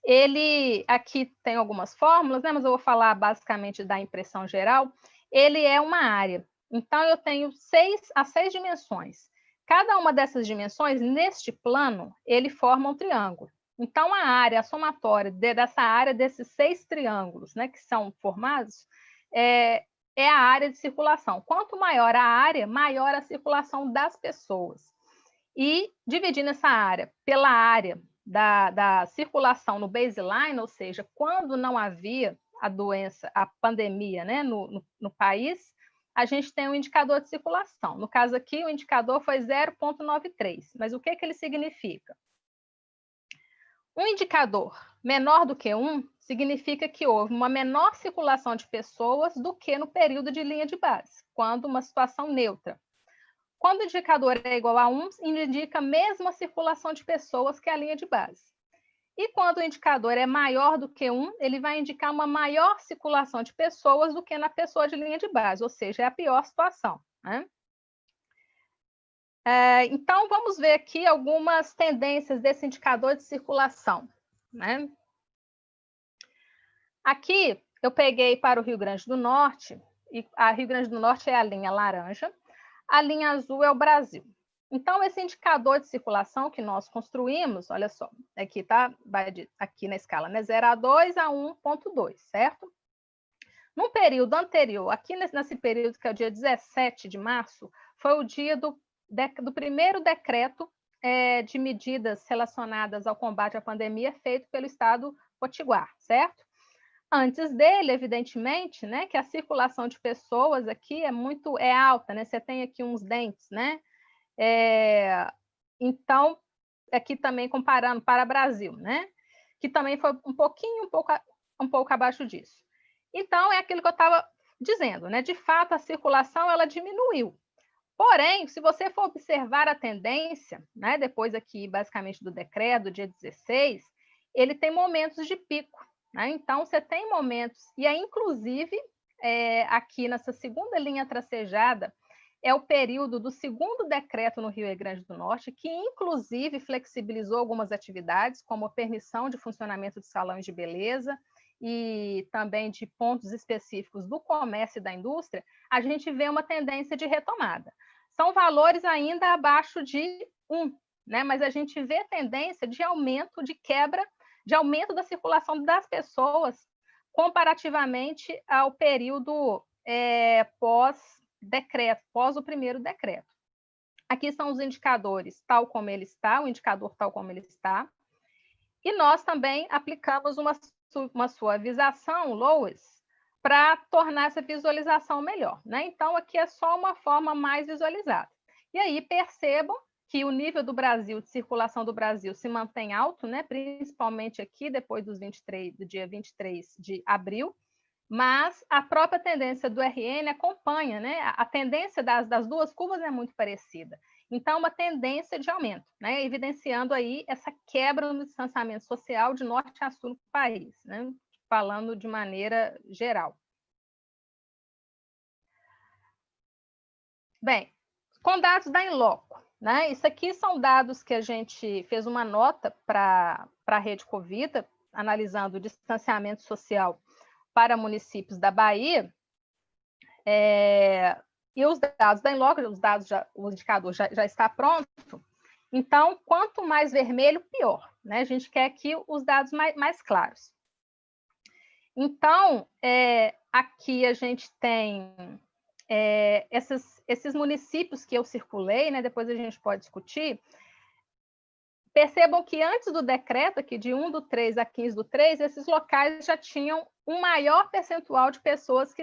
ele aqui tem algumas fórmulas, né? Mas eu vou falar basicamente da impressão geral. Ele é uma área. Então, eu tenho 6 dimensões. Cada uma dessas dimensões, neste plano, ele forma um triângulo. Então, a somatória dessa área, desses 6 triângulos, né, que são formados, é a área de circulação. Quanto maior a área, maior a circulação das pessoas. E dividindo essa área pela área da circulação no baseline, ou seja, quando não havia a doença, a pandemia, né, no país, a gente tem um indicador de circulação. No caso aqui, o indicador foi 0,93. Mas o que ele significa? Um indicador menor do que 1 significa que houve uma menor circulação de pessoas do que no período de linha de base, quando uma situação neutra. Quando o indicador é igual a 1, indica a mesma circulação de pessoas que a linha de base. E quando o indicador é maior do que 1, ele vai indicar uma maior circulação de pessoas do que na pessoa de linha de base, ou seja, é a pior situação, né? Então, vamos ver aqui algumas tendências desse indicador de circulação, né? Aqui, eu peguei para o Rio Grande do Norte, e a Rio Grande do Norte é a linha laranja, a linha azul é o Brasil. Então, esse indicador de circulação que nós construímos, olha só, aqui tá, aqui na escala, né, 0 a 2 a 1,2, certo? No período anterior, aqui nesse período, que é o dia 17 de março, foi o dia do primeiro decreto de medidas relacionadas ao combate à pandemia feito pelo Estado Potiguar, certo? Antes dele, evidentemente, né, que a circulação de pessoas aqui é alta, né? Você tem aqui uns dentes, né? Então, aqui também comparando para o Brasil, né? Que também foi um pouco abaixo disso. Então, é aquilo que eu estava dizendo, né? De fato, a circulação ela diminuiu. Porém, se você for observar a tendência, né? Depois aqui, basicamente, do decreto, do dia 16, ele tem momentos de pico, né? Então, você tem momentos, e aí, inclusive, aqui nessa segunda linha tracejada, é o período do segundo decreto no Rio Grande do Norte, que inclusive flexibilizou algumas atividades, como a permissão de funcionamento de salões de beleza e também de pontos específicos do comércio e da indústria, a gente vê uma tendência de retomada. São valores ainda abaixo de 1, né? Mas a gente vê tendência de aumento, de quebra, de aumento da circulação das pessoas comparativamente ao período pós-decreto, pós o primeiro decreto. Aqui são os indicadores tal como ele está, o indicador tal como ele está, e nós também aplicamos uma suavização, Lois, para tornar essa visualização melhor, né? Então, aqui é só uma forma mais visualizada. E aí, percebam que o nível do Brasil, de circulação do Brasil, se mantém alto, né? Principalmente aqui, depois do dia 23 de abril, mas a própria tendência do RN acompanha, né? A tendência das duas curvas é muito parecida. Então, uma tendência de aumento, né? Evidenciando aí essa quebra no distanciamento social de norte a sul do país, né? Falando de maneira geral. Bem, com dados da Inloco, né? Isso aqui são dados que a gente fez uma nota para a Rede Covida, analisando o distanciamento social para municípios da Bahia, e os dados da Inloco, o indicador já está pronto. Então, quanto mais vermelho, pior, né? A gente quer aqui os dados mais claros. Então, aqui a gente tem esses municípios que eu circulei, né? Depois a gente pode discutir. Percebam que antes do decreto, aqui de 1/3 a 15/3, esses locais já tinham um maior percentual de pessoas que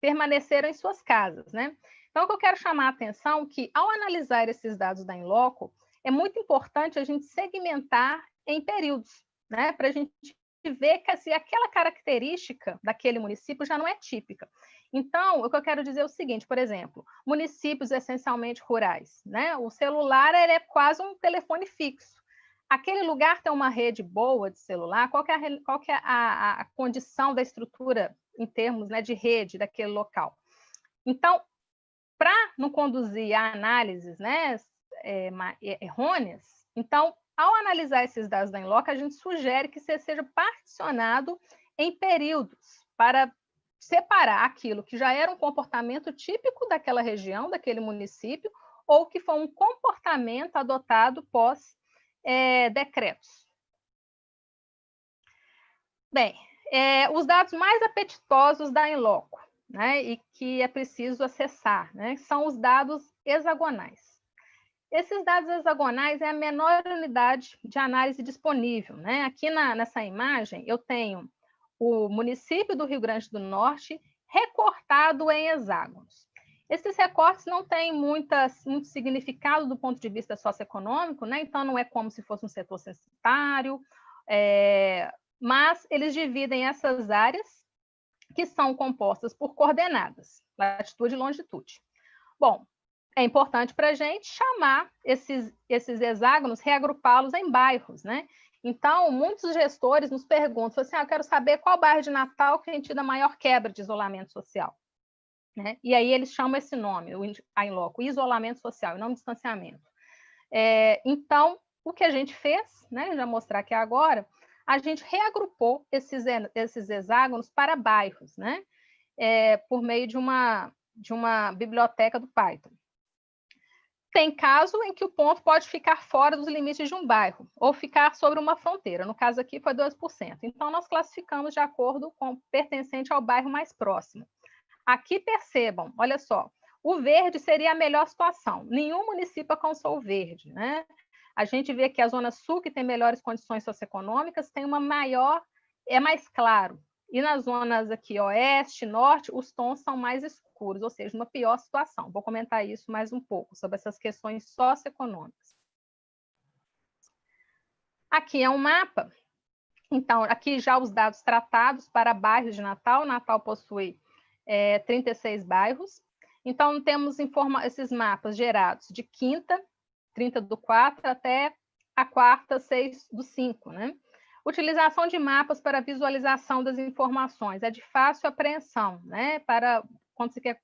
permaneceram em suas casas, né? Então, o que eu quero chamar a atenção é que, ao analisar esses dados da Inloco, é muito importante a gente segmentar em períodos, né? Para a gente ver que se aquela característica daquele município já não é típica. Então, o que eu quero dizer é o seguinte, por exemplo, municípios essencialmente rurais, né? O celular é quase um telefone fixo. Aquele lugar tem uma rede boa de celular, qual que é a condição da estrutura em termos, né, de rede daquele local? Então, para não conduzir a análises, né, errôneas, então, ao analisar esses dados da Inloco, a gente sugere que seja particionado em períodos para separar aquilo que já era um comportamento típico daquela região, daquele município, ou que foi um comportamento adotado pós-decretos. Bem, os dados mais apetitosos da Inloco, né, e que é preciso acessar, né, são os dados hexagonais. Esses dados hexagonais é a menor unidade de análise disponível, né? Aqui nessa imagem eu tenho o município do Rio Grande do Norte recortado em hexágonos. Esses recortes não têm muito significado do ponto de vista socioeconômico, né? Então não é como se fosse um setor censitário, mas eles dividem essas áreas que são compostas por coordenadas, latitude e longitude. Bom, é importante para a gente chamar esses hexágonos, reagrupá-los em bairros, né? Então, muitos gestores nos perguntam assim, eu quero saber qual bairro de Natal que tem tido a maior quebra de isolamento social, né? E aí eles chamam esse nome, a Inloco, isolamento social, e não distanciamento. Então, o que a gente fez, né? Já mostrar aqui agora, a gente reagrupou esses hexágonos para bairros, né? Por meio de uma biblioteca do Python. Tem caso em que o ponto pode ficar fora dos limites de um bairro, ou ficar sobre uma fronteira. No caso aqui foi 2%. Então, nós classificamos de acordo com pertencente ao bairro mais próximo. Aqui percebam, olha só, o verde seria a melhor situação. Nenhum município alcançou o verde, né? A gente vê que a Zona Sul, que tem melhores condições socioeconômicas, tem uma maior, é mais claro. E nas zonas aqui, oeste, norte, os tons são mais escuros, ou seja, uma pior situação. Vou comentar isso mais um pouco, sobre essas questões socioeconômicas. Aqui é um mapa. Então, aqui já os dados tratados para bairros de Natal. Natal possui 36 bairros. Então, temos esses mapas gerados de quinta, 30/4, até a quarta, 6/5, né? Utilização de mapas para visualização das informações. É de fácil apreensão, né? Para quando você quer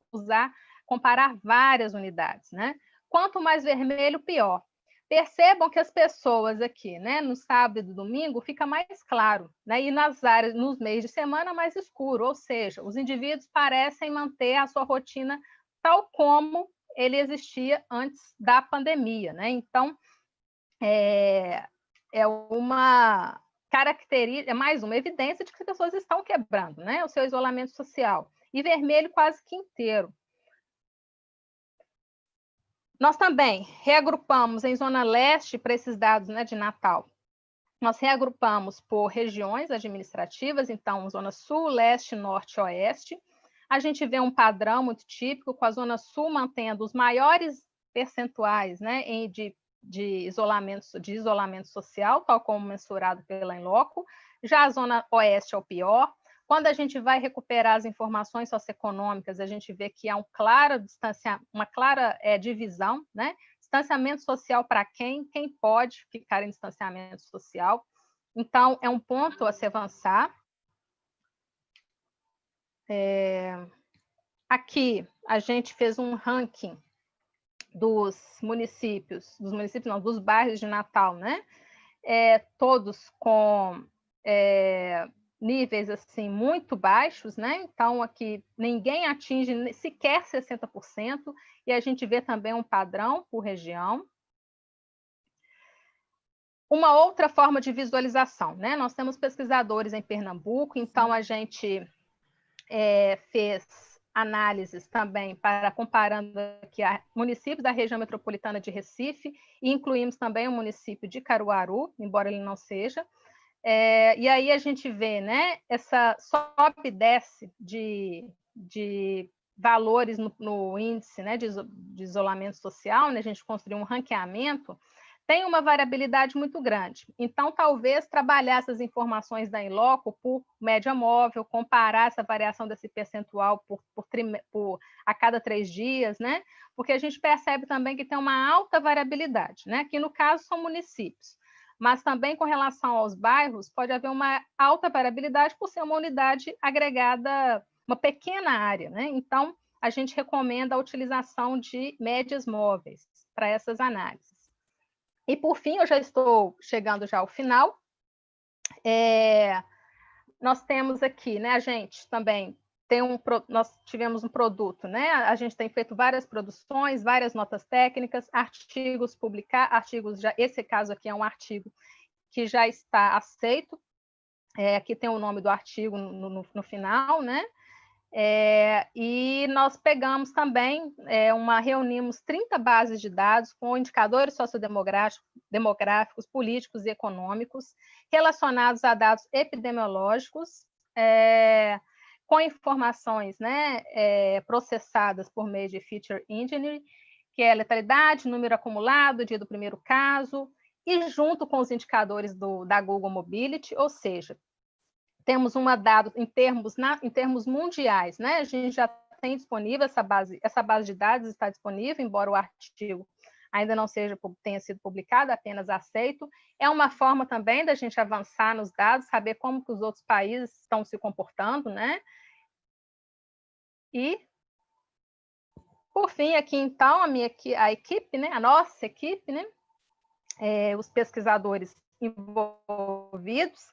comparar várias unidades, né? Quanto mais vermelho, pior. Percebam que as pessoas aqui, né, no sábado e no domingo, fica mais claro, né, e nas áreas, nos meios de semana, mais escuro, ou seja, os indivíduos parecem manter a sua rotina tal como ele existia antes da pandemia, né? Então, é uma característica, é mais uma evidência de que as pessoas estão quebrando, né, o seu isolamento social. E vermelho quase que inteiro. Nós também reagrupamos em Zona Leste, para esses dados, né, de Natal, nós reagrupamos por regiões administrativas, então Zona Sul, Leste, Norte e Oeste. A gente vê um padrão muito típico, com a Zona Sul mantendo os maiores percentuais, né, de isolamento social, tal como mensurado pela Inloco. Já a Zona Oeste é o pior. Quando a gente vai recuperar as informações socioeconômicas, a gente vê que há uma clara divisão, né? Distanciamento social para quem? Quem pode ficar em distanciamento social. Então, é um ponto a se avançar. Aqui, a gente fez um ranking dos bairros de Natal, né? Todos com níveis assim muito baixos, né? Então aqui ninguém atinge sequer 60%, e a gente vê também um padrão por região. Uma outra forma de visualização, né? Nós temos pesquisadores em Pernambuco, então a gente fez análises também para comparando aqui municípios da região metropolitana de Recife, e incluímos também o município de Caruaru, embora ele não seja. E aí a gente vê, né, essa sobe e desce de valores no índice, né, de isolamento social, né, a gente construiu um ranqueamento, tem uma variabilidade muito grande. Então, talvez trabalhar essas informações da Inloco por média móvel, comparar essa variação desse percentual a cada 3 dias, né? Porque a gente percebe também que tem uma alta variabilidade, né? Que no caso são municípios. Mas também com relação aos bairros, pode haver uma alta variabilidade por ser uma unidade agregada, uma pequena área, né? Então, a gente recomenda a utilização de médias móveis para essas análises. E, por fim, eu já estou chegando já ao final. Nós temos aqui, né, a gente também nós tivemos um produto, né? A gente tem feito várias produções, várias notas técnicas, artigos esse caso aqui é um artigo que já está aceito. Aqui tem o nome do artigo no final, né? E nós pegamos também, reunimos 30 bases de dados com indicadores sociodemográficos, políticos e econômicos relacionados a dados epidemiológicos, com informações, né, processadas por meio de Feature Engineering, que é letalidade, número acumulado, dia do primeiro caso, e junto com os indicadores da Google Mobility, ou seja, temos uma dado em termos mundiais, né? A gente já tem disponível essa base de dados está disponível, embora o artigo ainda não tenha sido publicado, apenas aceito. É uma forma também da gente avançar nos dados, saber como que os outros países estão se comportando, né? E, por fim, aqui então, a equipe, né? A nossa equipe, né? Os pesquisadores envolvidos.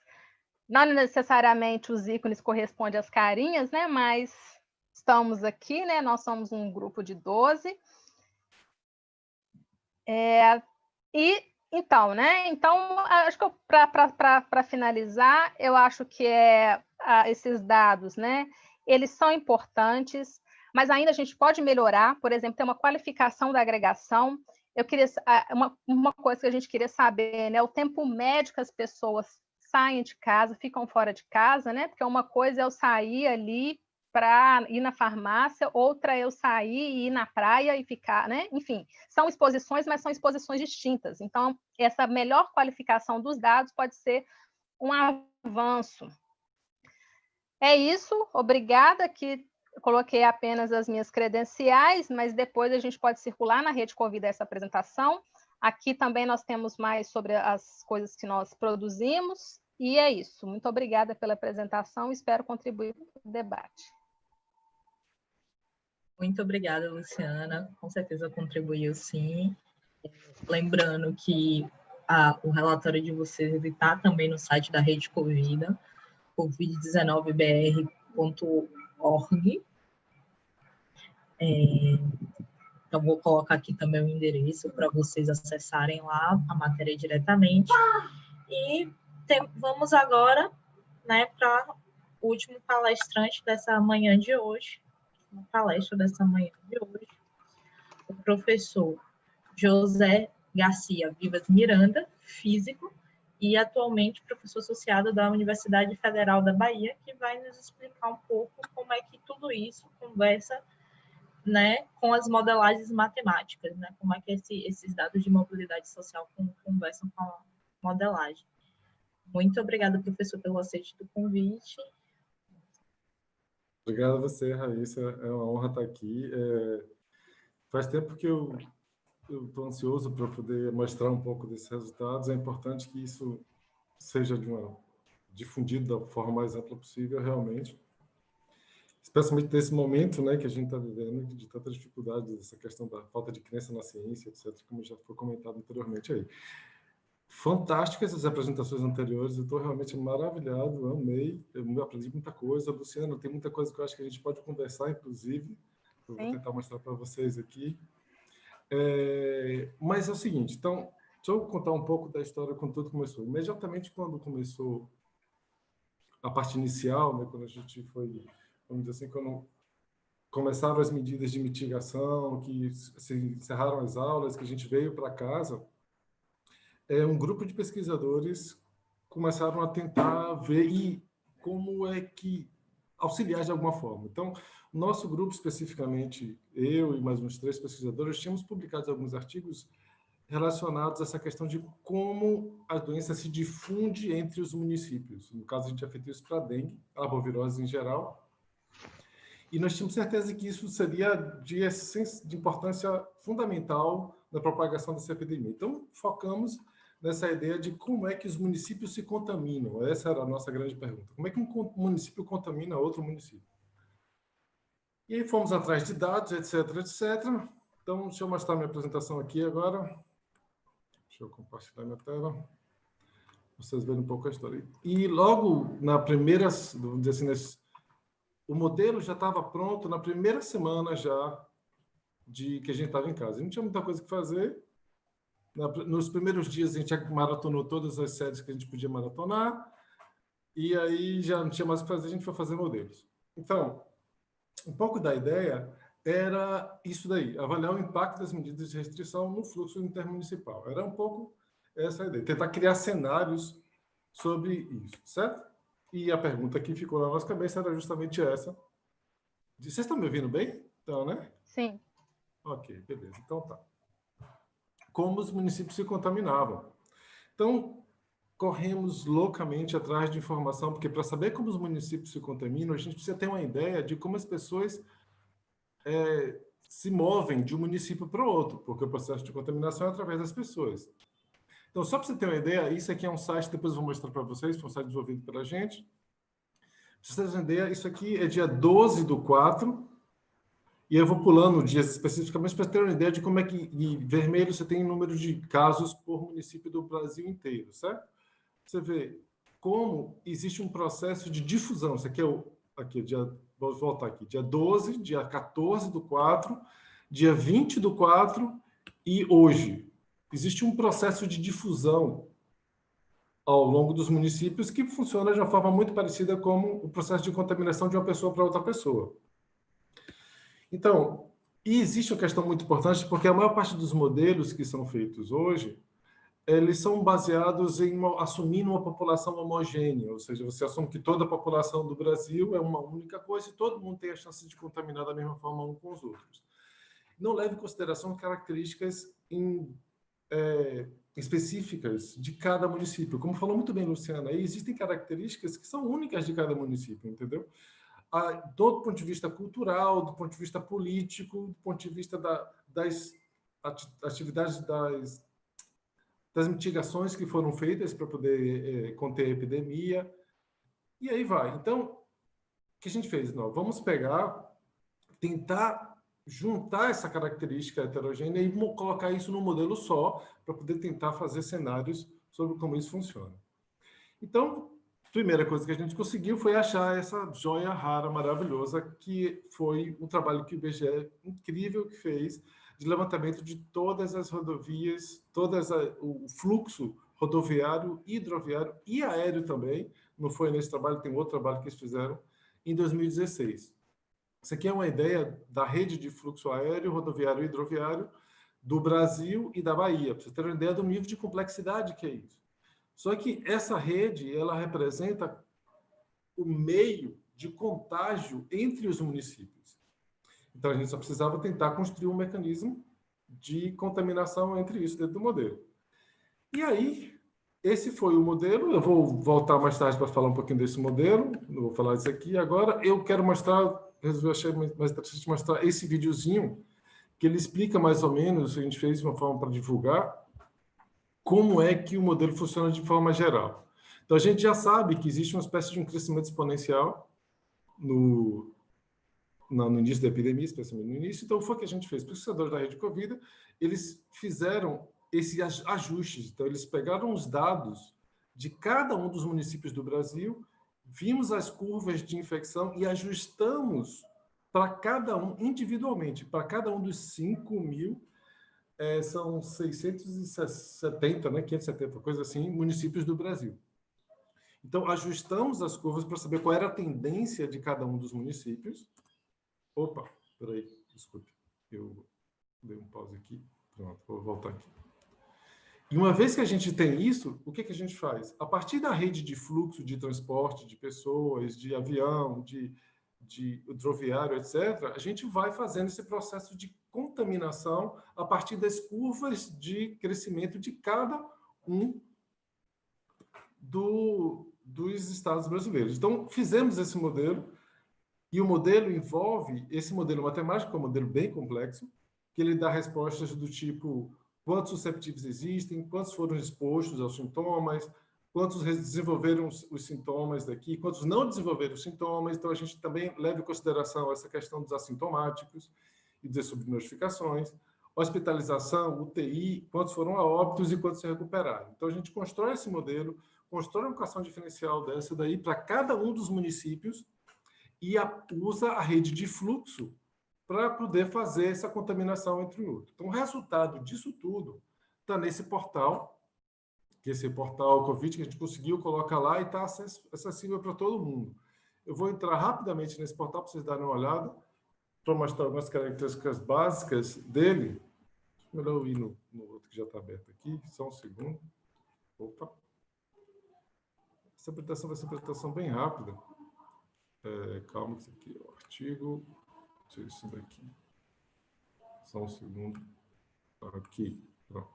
Não necessariamente os ícones correspondem às carinhas, né? Mas estamos aqui, né? Nós somos um grupo de 12. Então, né? Então, acho que para finalizar, eu acho que esses dados, né? Eles são importantes, mas ainda a gente pode melhorar. Por exemplo, ter uma qualificação da agregação. Eu queria uma coisa que a gente queria saber, né? O tempo médio que as pessoas saem de casa, ficam fora de casa, né? Porque uma coisa é eu sair ali para ir na farmácia, outra é eu sair e ir na praia e ficar, né? Enfim, são exposições, mas são exposições distintas. Então, essa melhor qualificação dos dados pode ser um avanço. É isso, obrigada, que eu coloquei apenas as minhas credenciais, mas depois a gente pode circular na rede Convida essa apresentação. Aqui também nós temos mais sobre as coisas que nós produzimos, e é isso. Muito obrigada pela apresentação, espero contribuir para o debate. Muito obrigada, Luciana. Com certeza contribuiu, sim. Lembrando que o relatório de vocês está também no site da Rede Covida, covid19br.org. Então, vou colocar aqui também o endereço para vocês acessarem lá a matéria diretamente. E vamos agora, né, para o último palestrante dessa manhã de hoje, uma palestra dessa manhã de hoje, o professor José Garcia Vivas Miranda, físico, e atualmente professor associado da Universidade Federal da Bahia, que vai nos explicar um pouco como é que tudo isso conversa, né, com as modelagens matemáticas, né, como é que esses dados de mobilidade social conversam com a modelagem. Muito obrigada, professor, pelo aceite do convite. Obrigado a você, Raíssa. É uma honra estar aqui. Faz tempo que eu estou ansioso para poder mostrar um pouco desses resultados. É importante que isso seja difundido da forma mais ampla possível, realmente. Especialmente nesse momento, né, que a gente está vivendo, de tanta dificuldade, essa questão da falta de crença na ciência, etc., como já foi comentado anteriormente aí. Fantásticas as apresentações anteriores, eu estou realmente maravilhado, amei, eu aprendi muita coisa. Luciana, tem muita coisa que eu acho que a gente pode conversar, inclusive, eu vou tentar mostrar para vocês aqui. Mas é o seguinte, então, deixa eu contar um pouco da história quando tudo começou. Imediatamente quando começou a parte inicial, né, quando a gente foi, vamos dizer assim, quando começaram as medidas de mitigação, que se encerraram as aulas, que a gente veio para casa, um grupo de pesquisadores começaram a tentar ver como é que auxiliar de alguma forma. Então, nosso grupo, especificamente, eu e mais uns 3 pesquisadores, tínhamos publicado alguns artigos relacionados a essa questão de como a doença se difunde entre os municípios. No caso, a gente tinha feito isso para a dengue, arbovirose em geral, e nós tínhamos certeza que isso seria de importância fundamental na propagação dessa epidemia. Então, focamos nessa ideia de como é que os municípios se contaminam. Essa era a nossa grande pergunta. Como é que um município contamina outro município? E aí fomos atrás de dados, etc., etc. Então, deixa eu mostrar minha apresentação aqui agora. Deixa eu compartilhar minha tela. Vocês verem um pouco a história. E logo na primeira, vamos dizer assim, o modelo já estava pronto na primeira semana já de que a gente estava em casa. A gente não tinha muita coisa que fazer. Nos primeiros dias, a gente maratonou todas as séries que a gente podia maratonar, e aí já não tinha mais o que fazer, a gente foi fazer modelos. Então, um pouco da ideia era isso daí, avaliar o impacto das medidas de restrição no fluxo intermunicipal. Era um pouco essa a ideia, tentar criar cenários sobre isso, certo? E a pergunta que ficou na nossa cabeça era justamente essa. Vocês estão me ouvindo bem? Então, né? Sim. Ok, beleza. Então tá. Como os municípios se contaminavam. Então, corremos loucamente atrás de informação, porque para saber como os municípios se contaminam, a gente precisa ter uma ideia de como as pessoas se movem de um município para o outro, porque o processo de contaminação é através das pessoas. Então, só para você ter uma ideia, isso aqui é um site, depois eu vou mostrar para vocês, foi um site desenvolvido pela gente. Para vocês terem uma ideia, isso aqui é dia 12/4, e eu vou pulando dias especificamente para ter uma ideia de como é que, em vermelho, você tem o número de casos por município do Brasil inteiro, certo? Você vê como existe um processo de difusão. Isso aqui vou voltar aqui, dia 12, dia 14/4, dia 20/4 e hoje. Existe um processo de difusão ao longo dos municípios que funciona de uma forma muito parecida com o processo de contaminação de uma pessoa para outra pessoa. Então, existe uma questão muito importante, porque a maior parte dos modelos que são feitos hoje, eles são baseados em assumindo uma população homogênea, ou seja, você assume que toda a população do Brasil é uma única coisa e todo mundo tem a chance de contaminar da mesma forma uns com os outros. Não leva em consideração características específicas de cada município. Como falou muito bem Luciana, aí existem características que são únicas de cada município, entendeu? Do ponto de vista cultural, do ponto de vista político, do ponto de vista das atividades das mitigações que foram feitas para poder conter a epidemia, e aí vai. Então, o que a gente fez? Não, vamos tentar juntar essa característica heterogênea e colocar isso num modelo só, para poder tentar fazer cenários sobre como isso funciona. Então, a primeira coisa que a gente conseguiu foi achar essa joia rara, maravilhosa, que foi um trabalho que o IBGE incrível que fez, de levantamento de todas as rodovias, o fluxo rodoviário, hidroviário e aéreo também. Não foi nesse trabalho, tem outro trabalho que eles fizeram, em 2016. Isso aqui é uma ideia da rede de fluxo aéreo, rodoviário e hidroviário do Brasil e da Bahia, para você ter uma ideia do nível de complexidade que é isso. Só que essa rede, ela representa o meio de contágio entre os municípios. Então, a gente só precisava tentar construir um mecanismo de contaminação entre isso dentro do modelo. E aí, esse foi o modelo. Eu vou voltar mais tarde para falar um pouquinho desse modelo. Não vou falar disso aqui agora. Eu quero mostrar, achei mais interessante mostrar esse videozinho, que ele explica mais ou menos, a gente fez de uma forma para divulgar, como é que o modelo funciona de forma geral. Então, a gente já sabe que existe uma espécie de um crescimento exponencial no início da epidemia, especialmente no início. Então, foi o que a gente fez. Os pesquisadores da rede Covid, eles fizeram esses ajustes. Então, eles pegaram os dados de cada um dos municípios do Brasil, vimos as curvas de infecção e ajustamos para cada um individualmente. Para cada um dos 5 mil, são 670, né, 570, coisa assim, municípios do Brasil. Então, ajustamos as curvas para saber qual era a tendência de cada um dos municípios. Opa, peraí, desculpe. Eu dei um pause aqui. Pronto, vou voltar aqui. E uma vez que a gente tem isso, o que a gente faz? A partir da rede de fluxo de transporte de pessoas, de avião, de hidroviário, etc., a gente vai fazendo esse processo de contaminação a partir das curvas de crescimento de cada um dos estados brasileiros. Então, fizemos esse modelo, e o modelo envolve, esse modelo matemático, é um modelo bem complexo, que ele dá respostas do tipo quantos susceptíveis existem, quantos foram expostos aos sintomas, quantos desenvolveram os sintomas daqui, quantos não desenvolveram os sintomas. Então, a gente também leva em consideração essa questão dos assintomáticos e das subnotificações, hospitalização, UTI, quantos foram a óbitos e quantos se recuperaram. Então, a gente constrói esse modelo, constrói uma equação diferencial dessa daí para cada um dos municípios e usa a rede de fluxo para poder fazer essa contaminação entre um outro. Então, o resultado disso tudo está nesse portal, que esse portal Covid que a gente conseguiu colocar lá e está acessível para todo mundo. Eu vou entrar rapidamente nesse portal para vocês darem uma olhada, para mostrar algumas características básicas dele. Melhor eu ir no outro que já está aberto aqui, só um segundo. Opa! Essa apresentação vai ser uma apresentação bem rápida. Calma, isso aqui é o artigo. Isso daqui. Só um segundo. Aqui. Pronto.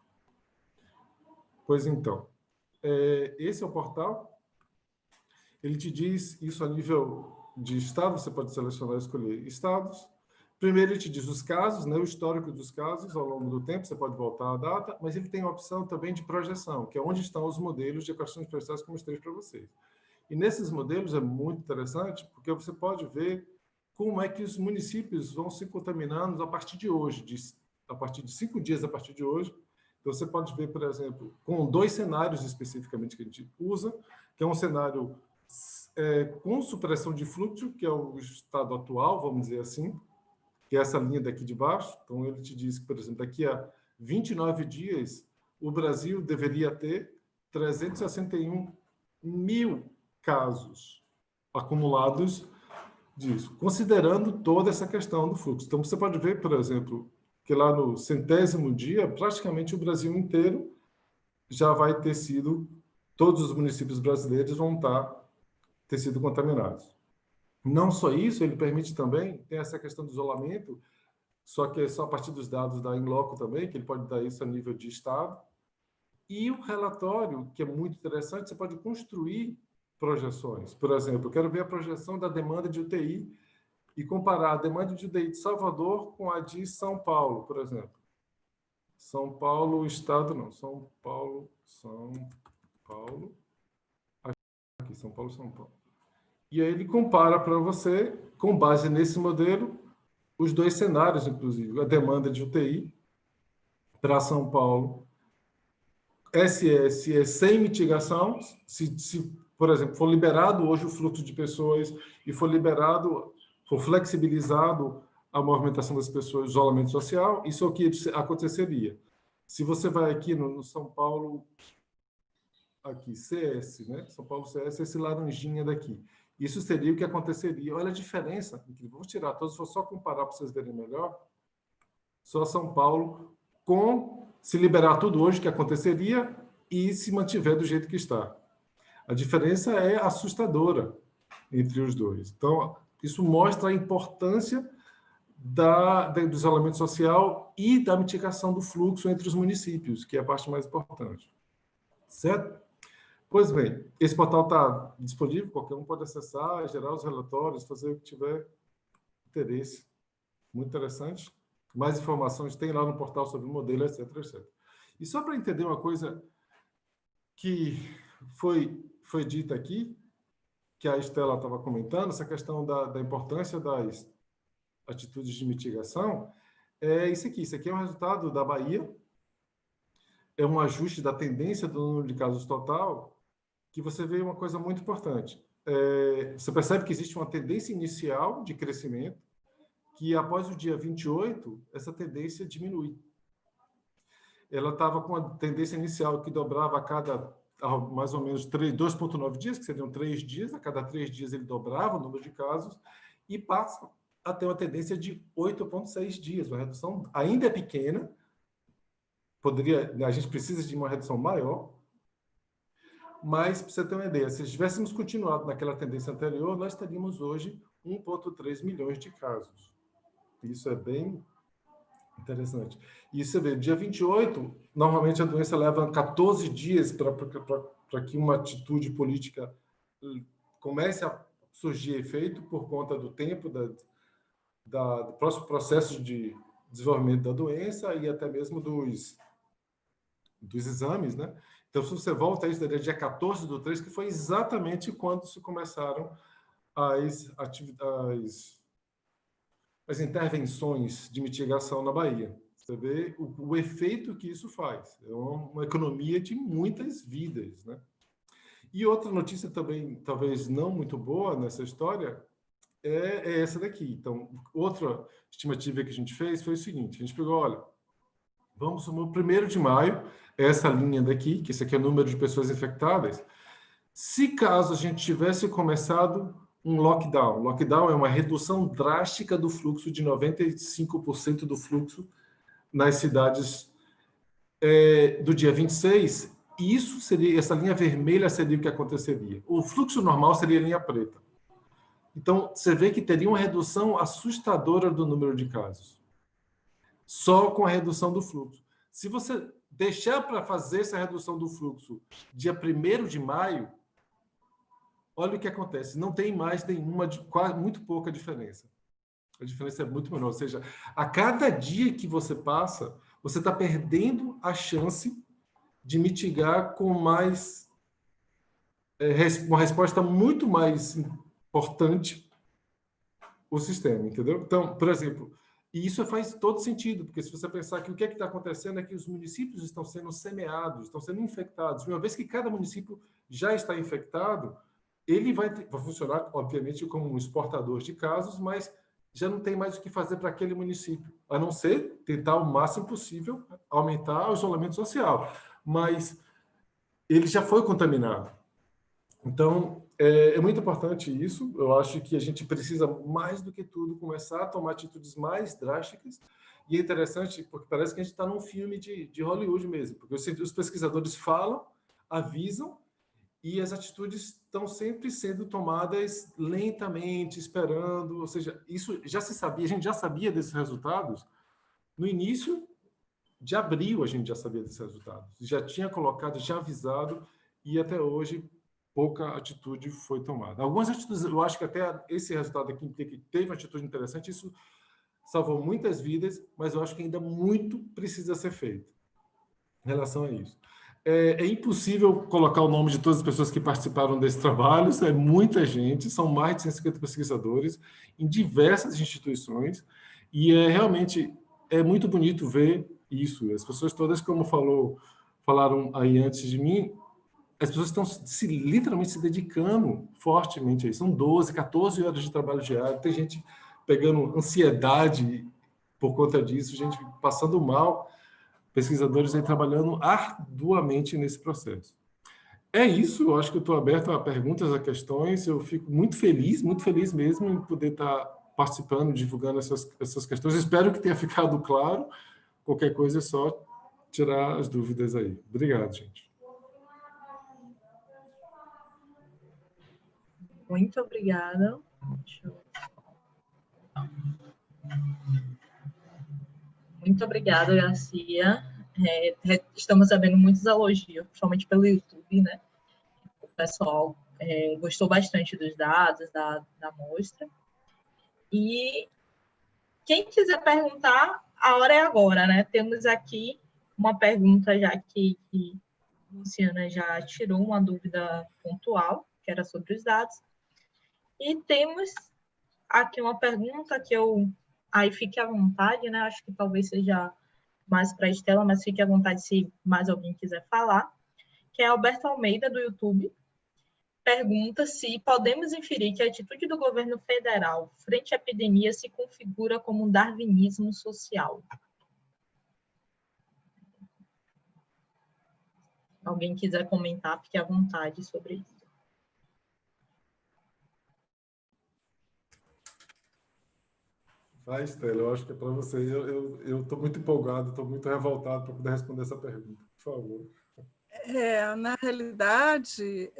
Pois então, esse é o portal. Ele te diz isso a nível de estado, você pode selecionar e escolher estados. Primeiro, ele te diz os casos, né, o histórico dos casos ao longo do tempo, você pode voltar à data, mas ele tem a opção também de projeção, que é onde estão os modelos de equações diferenciais que eu mostrei para vocês. E nesses modelos é muito interessante, porque você pode ver como é que os municípios vão se contaminando a partir de hoje, a partir de 5 dias a partir de hoje. Então, você pode ver, por exemplo, com 2 cenários especificamente que a gente usa, que é um cenário com supressão de fluxo, que é o estado atual, vamos dizer assim, que é essa linha daqui de baixo. Então, ele te diz que, por exemplo, daqui a 29 dias, o Brasil deveria ter 361 mil casos acumulados disso, considerando toda essa questão do fluxo. Então, você pode ver, por exemplo, que lá no 100º dia, praticamente o Brasil inteiro já vai ter sido, todos os municípios brasileiros vão ter sido contaminados. Não só isso, ele permite também, tem essa questão do isolamento, só que é só a partir dos dados da Inloco também, que ele pode dar isso a nível de estado. E o relatório, que é muito interessante, você pode construir projeções. Por exemplo, eu quero ver a projeção da demanda de UTI e comparar a demanda de UTI de Salvador com a de São Paulo, por exemplo. São Paulo, estado não. São Paulo. Aqui, São Paulo. E aí ele compara para você, com base nesse modelo, os dois cenários, inclusive, a demanda de UTI para São Paulo, SS sem mitigação, se, por exemplo, for liberado hoje o fluxo de pessoas e for flexibilizado a movimentação das pessoas, isolamento social, isso é o que aconteceria. Se você vai aqui no São Paulo, aqui, CS, né? São Paulo CS, esse laranjinha daqui. Isso seria o que aconteceria. Olha a diferença. Vamos tirar todos, vou só comparar para vocês verem melhor. Só São Paulo, se liberar tudo hoje, que aconteceria, e se mantiver do jeito que está. A diferença é assustadora entre os dois. Então, isso mostra a importância do isolamento social e da mitigação do fluxo entre os municípios, que é a parte mais importante. Certo? Pois bem, esse portal está disponível, qualquer um pode acessar, gerar os relatórios, fazer o que tiver interesse. Muito interessante. Mais informações tem lá no portal sobre o modelo, etc, etc. E só para entender uma coisa que foi dita aqui, que a Estela estava comentando, essa questão da importância das atitudes de mitigação, é isso aqui. Isso aqui é um resultado da Bahia, é um ajuste da tendência do número de casos total, que você vê uma coisa muito importante. Você percebe que existe uma tendência inicial de crescimento, que após o dia 28, essa tendência diminui. Ela estava com a tendência inicial que dobrava a cada mais ou menos 2,9 dias, que seriam 3 dias, a cada 3 dias ele dobrava o número de casos, e passa a ter uma tendência de 8,6 dias. Uma redução ainda é pequena, a gente precisa de uma redução maior, mas, para você ter uma ideia, se tivéssemos continuado naquela tendência anterior, nós teríamos hoje 1,3 milhões de casos. Isso é bem interessante. E você vê, dia 28, normalmente a doença leva 14 dias para que uma atitude política comece a surgir efeito por conta do tempo do próximo processo de desenvolvimento da doença e até mesmo dos exames, né? Então, se você volta a isso, dia 14/3, que foi exatamente quando se começaram as intervenções de mitigação na Bahia. Você vê o efeito que isso faz. É uma economia de muitas vidas, né? E outra notícia também, talvez não muito boa nessa história, é essa daqui. Então, outra estimativa que a gente fez foi o seguinte, a gente pegou, olha, vamos somar o 1º de maio, essa linha daqui, que esse aqui é o número de pessoas infectadas, se caso a gente tivesse começado um lockdown. Lockdown é uma redução drástica do fluxo, de 95% do fluxo nas cidades do dia 26, e essa linha vermelha seria o que aconteceria. O fluxo normal seria a linha preta. Então, você vê que teria uma redução assustadora do número de casos, só com a redução do fluxo. Se você deixar para fazer essa redução do fluxo dia 1º de maio, olha o que acontece. Não tem mais nenhuma, muito pouca diferença. A diferença é muito menor. Ou seja, a cada dia que você passa, você está perdendo a chance de mitigar com mais uma resposta muito mais importante o sistema, entendeu? Então, por exemplo, e isso faz todo sentido, porque se você pensar que o que é que está acontecendo é que os municípios estão sendo semeados, estão sendo infectados. Uma vez que cada município já está infectado, ele vai funcionar, obviamente, como um exportador de casos, mas já não tem mais o que fazer para aquele município, a não ser tentar o máximo possível aumentar o isolamento social. Mas ele já foi contaminado. Então, é muito importante isso. Eu acho que a gente precisa, mais do que tudo, começar a tomar atitudes mais drásticas. E é interessante, porque parece que a gente está num filme de Hollywood mesmo, porque os pesquisadores falam, avisam, e as atitudes estão sempre sendo tomadas lentamente, esperando. Ou seja, isso já se sabia, a gente já sabia desses resultados. No início de abril, a gente já sabia desses resultados. Já tinha colocado, já avisado, e até hoje pouca atitude foi tomada. Algumas atitudes, eu acho que até esse resultado aqui, que teve uma atitude interessante, isso salvou muitas vidas, mas eu acho que ainda muito precisa ser feito em relação a isso. É impossível colocar o nome de todas as pessoas que participaram desse trabalho, é muita gente, são mais de 150 pesquisadores em diversas instituições, E realmente é muito bonito ver isso. As pessoas todas, como falaram aí antes de mim, as pessoas estão literalmente se dedicando fortemente a isso. São 12, 14 horas de trabalho diário. Tem gente pegando ansiedade por conta disso, gente passando mal, pesquisadores aí trabalhando arduamente nesse processo. É isso, eu acho que eu estou aberto a perguntas, a questões. Eu fico muito feliz mesmo em poder estar participando, divulgando essas questões. Espero que tenha ficado claro. Qualquer coisa é só tirar as dúvidas aí. Obrigado, gente. Muito obrigada. Muito obrigada, Garcia. Estamos sabendo muitos elogios, principalmente pelo YouTube, né? O pessoal gostou bastante dos dados da amostra. E quem quiser perguntar, a hora é agora, né? Temos aqui uma pergunta já que Luciana já tirou uma dúvida pontual, que era sobre os dados. E temos aqui uma pergunta que aí fique à vontade, né? Acho que talvez seja mais para a Estela, mas fique à vontade se mais alguém quiser falar, que é Alberto Almeida, do YouTube, pergunta se podemos inferir que a atitude do governo federal frente à epidemia se configura como um darwinismo social. Alguém quiser comentar, fique à vontade sobre isso. Vai, Estela, eu acho que é para você. Eu estou muito empolgado, estou muito revoltado para poder responder essa pergunta. Por favor. Na realidade,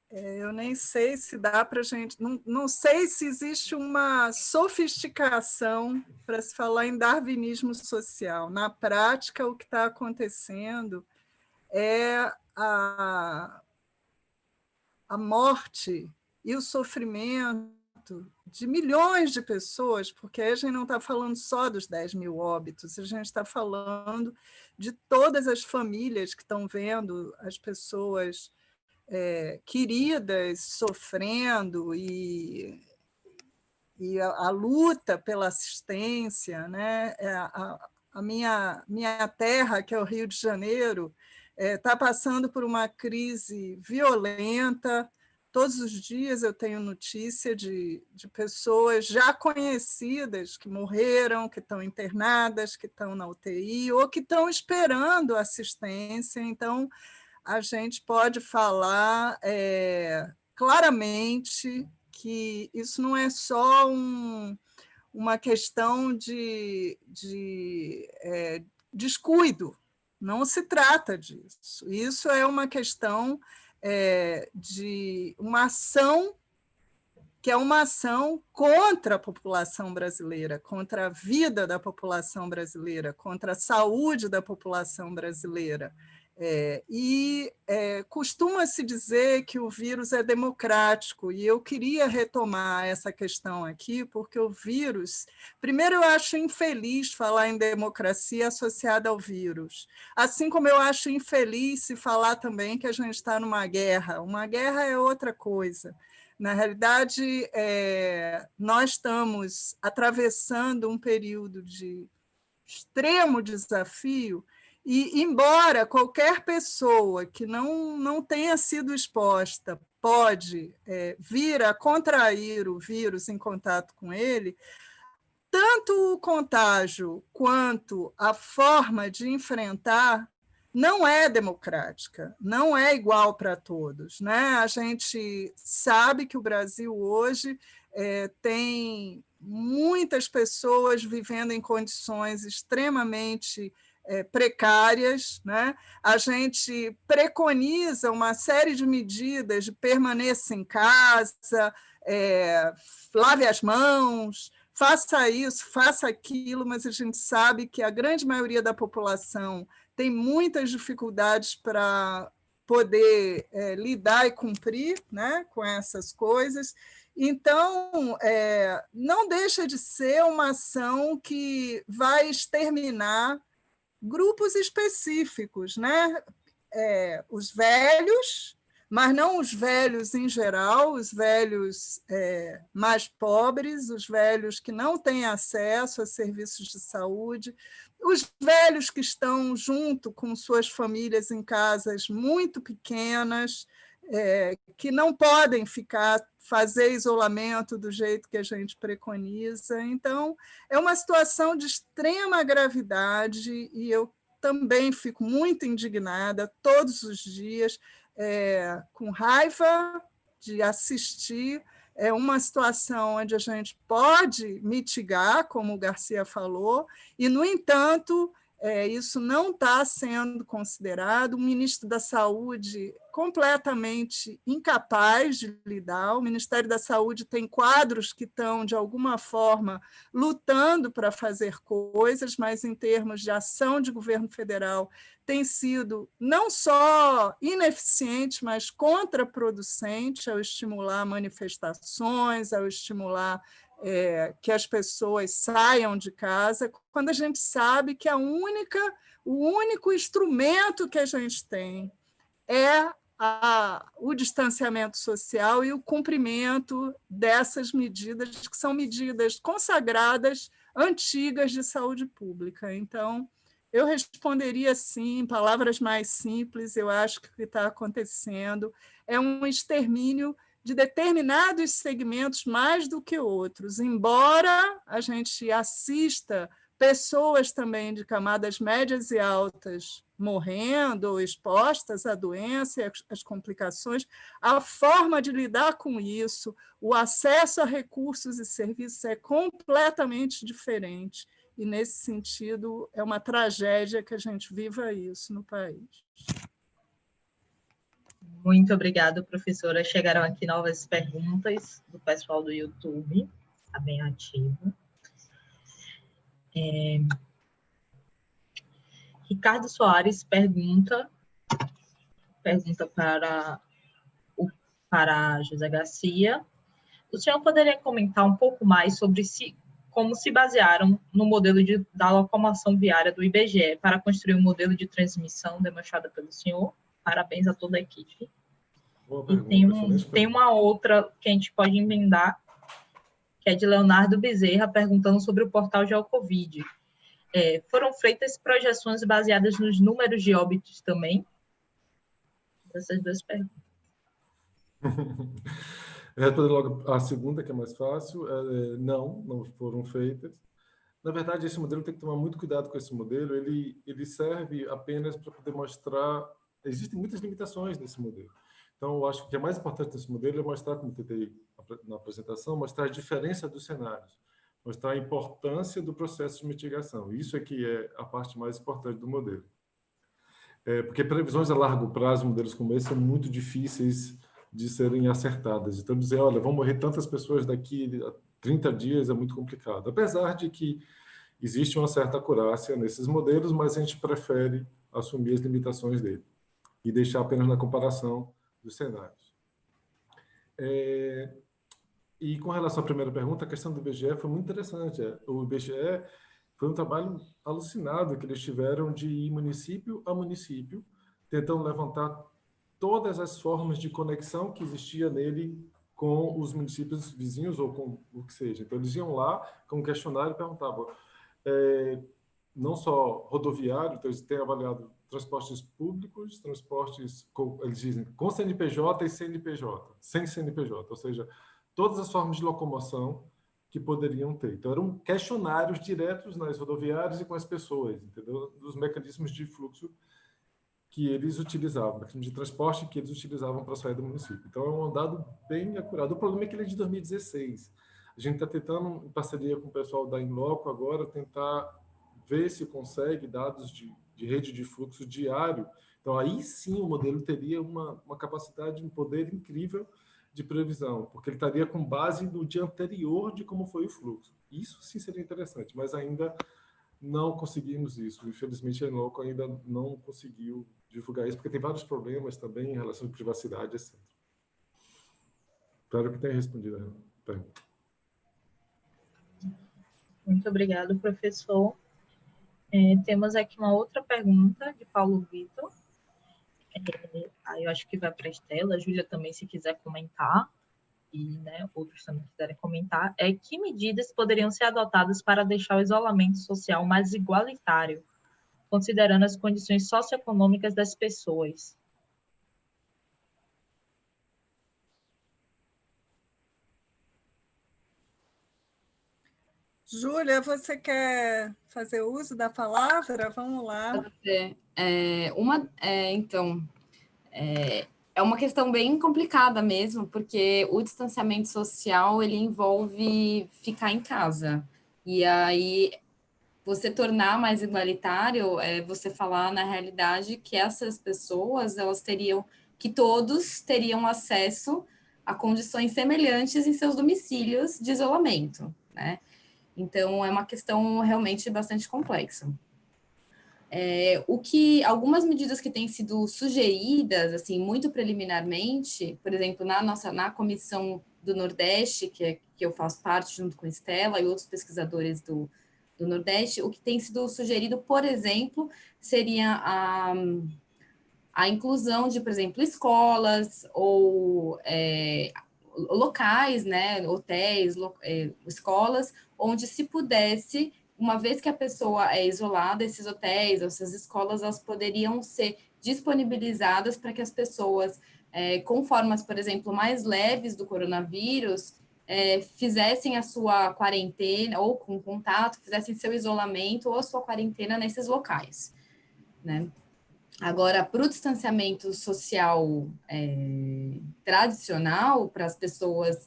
eu nem sei se dá para a gente... Não sei se existe uma sofisticação para se falar em darwinismo social. Na prática, o que está acontecendo é a morte e o sofrimento de milhões de pessoas, porque a gente não está falando só dos 10 mil óbitos, a gente está falando de todas as famílias que estão vendo as pessoas queridas sofrendo e a luta pela assistência, né? A minha terra, que é o Rio de Janeiro, está passando por uma crise violenta. Todos os dias eu tenho notícia de pessoas já conhecidas que morreram, que estão internadas, que estão na UTI ou que estão esperando assistência. Então, a gente pode falar claramente que isso não é só uma questão de descuido, não se trata disso. Isso é uma questão de uma ação que é uma ação contra a população brasileira, contra a vida da população brasileira, contra a saúde da população brasileira. Costuma-se dizer que o vírus é democrático, e eu queria retomar essa questão aqui, porque o vírus... Primeiro, eu acho infeliz falar em democracia associada ao vírus, assim como eu acho infeliz se falar também que a gente está numa guerra. Uma guerra é outra coisa. Na realidade, nós estamos atravessando um período de extremo desafio, e, embora qualquer pessoa que não tenha sido exposta pode vir a contrair o vírus em contato com ele, tanto o contágio quanto a forma de enfrentar não é democrática, não é igual para todos, né? A gente sabe que o Brasil hoje tem muitas pessoas vivendo em condições extremamente precárias, né? A gente preconiza uma série de medidas de permaneça em casa, lave as mãos, faça isso, faça aquilo, mas a gente sabe que a grande maioria da população tem muitas dificuldades para poder lidar e cumprir, né, com essas coisas. Então, não deixa de ser uma ação que vai exterminar grupos específicos, né? Os velhos, mas não os velhos em geral, os velhos mais pobres, os velhos que não têm acesso a serviços de saúde, os velhos que estão junto com suas famílias em casas muito pequenas, que não podem fazer isolamento do jeito que a gente preconiza. Então, é uma situação de extrema gravidade e eu também fico muito indignada todos os dias, com raiva de assistir uma situação onde a gente pode mitigar, como o Garcia falou, e, no entanto, isso não está sendo considerado. O ministro da Saúde completamente incapaz de lidar. O Ministério da Saúde tem quadros que estão, de alguma forma, lutando para fazer coisas, mas, em termos de ação de governo federal, tem sido não só ineficiente, mas contraproducente ao estimular manifestações, ao estimular que as pessoas saiam de casa, quando a gente sabe que o único instrumento que a gente tem é o distanciamento social e o cumprimento dessas medidas, que são medidas consagradas, antigas de saúde pública. Então, eu responderia sim, em palavras mais simples. Eu acho que o que está acontecendo é um extermínio de determinados segmentos mais do que outros, embora a gente assista pessoas também de camadas médias e altas morrendo ou expostas à doença e às complicações. A forma de lidar com isso, o acesso a recursos e serviços é completamente diferente. E, nesse sentido, é uma tragédia que a gente viva isso no país. Muito obrigada, professora. Chegaram aqui novas perguntas do pessoal do YouTube, está bem ativo. Ricardo Soares pergunta para José Garcia. O senhor poderia comentar um pouco mais sobre como se basearam no modelo da locomoção viária do IBGE para construir um modelo de transmissão demonstrado pelo senhor? Parabéns a toda a equipe. E tem uma outra que a gente pode emendar, que é de Leonardo Bezerra, perguntando sobre o portal GeoCovid. Foram feitas projeções baseadas nos números de óbitos também? Essas duas perguntas. Responder logo a segunda, que é mais fácil. Não foram feitas. Na verdade, esse modelo tem que tomar muito cuidado com esse modelo. Ele serve apenas para poder mostrar... Existem muitas limitações nesse modelo. Então, eu acho que o que é mais importante nesse modelo é mostrar, como tentei na apresentação, mostrar a diferença dos cenários, mostrar a importância do processo de mitigação. Isso é que é a parte mais importante do modelo. Porque previsões a largo prazo, modelos como esse, são muito difíceis de serem acertadas. Então, dizer, olha, vão morrer tantas pessoas daqui a 30 dias é muito complicado. Apesar de que existe uma certa acurácia nesses modelos, mas a gente prefere assumir as limitações dele e deixar apenas na comparação dos cenários. E com relação à primeira pergunta, a questão do IBGE foi muito interessante. O IBGE foi um trabalho alucinado que eles tiveram de ir município a município, tentando levantar todas as formas de conexão que existia nele com os municípios vizinhos ou com o que seja. Então, eles iam lá com um questionário e perguntavam não só rodoviário, então eles têm avaliado transportes públicos, transportes, eles dizem, com CNPJ e CNPJ, sem CNPJ, ou seja, todas as formas de locomoção que poderiam ter. Então, eram questionários diretos nas rodoviárias e com as pessoas, entendeu? Dos mecanismos de fluxo que eles utilizavam, mecanismos de transporte que eles utilizavam para sair do município. Então, é um dado bem acurado. O problema é que ele é de 2016. A gente está tentando, em parceria com o pessoal da Inloco agora, tentar ver se consegue dados de rede de fluxo diário. Então, aí sim o modelo teria uma capacidade, um poder incrível de previsão, porque ele estaria com base no dia anterior de como foi o fluxo. Isso sim seria interessante, mas ainda não conseguimos isso. Infelizmente, a Inloco ainda não conseguiu divulgar isso, porque tem vários problemas também em relação à privacidade, etc. Espero que tenha respondido a pergunta. Muito obrigado, professor. Temos aqui uma outra pergunta de Paulo Vitor. Aí eu acho que vai para a Estela, a Júlia também, se quiser comentar, e né, outros também quiserem comentar, que medidas poderiam ser adotadas para deixar o isolamento social mais igualitário, considerando as condições socioeconômicas das pessoas. Júlia, você quer fazer uso da palavra? Vamos lá. Então, é uma questão bem complicada mesmo, porque o distanciamento social, ele envolve ficar em casa. E aí, você tornar mais igualitário é você falar, na realidade, que essas pessoas, que todos teriam acesso a condições semelhantes em seus domicílios de isolamento, né? Então, é uma questão realmente bastante complexa. Algumas medidas que têm sido sugeridas, assim, muito preliminarmente, por exemplo, na Comissão do Nordeste, que eu faço parte junto com a Estela e outros pesquisadores do Nordeste, o que tem sido sugerido, por exemplo, seria a inclusão de, por exemplo, escolas ou locais, né, hotéis, escolas, onde se pudesse, uma vez que a pessoa é isolada, esses hotéis, essas escolas, elas poderiam ser disponibilizadas para que as pessoas, com formas, por exemplo, mais leves do coronavírus, fizessem a sua quarentena, ou com contato, fizessem seu isolamento ou a sua quarentena nesses locais, né? Agora, para o distanciamento social tradicional, para as pessoas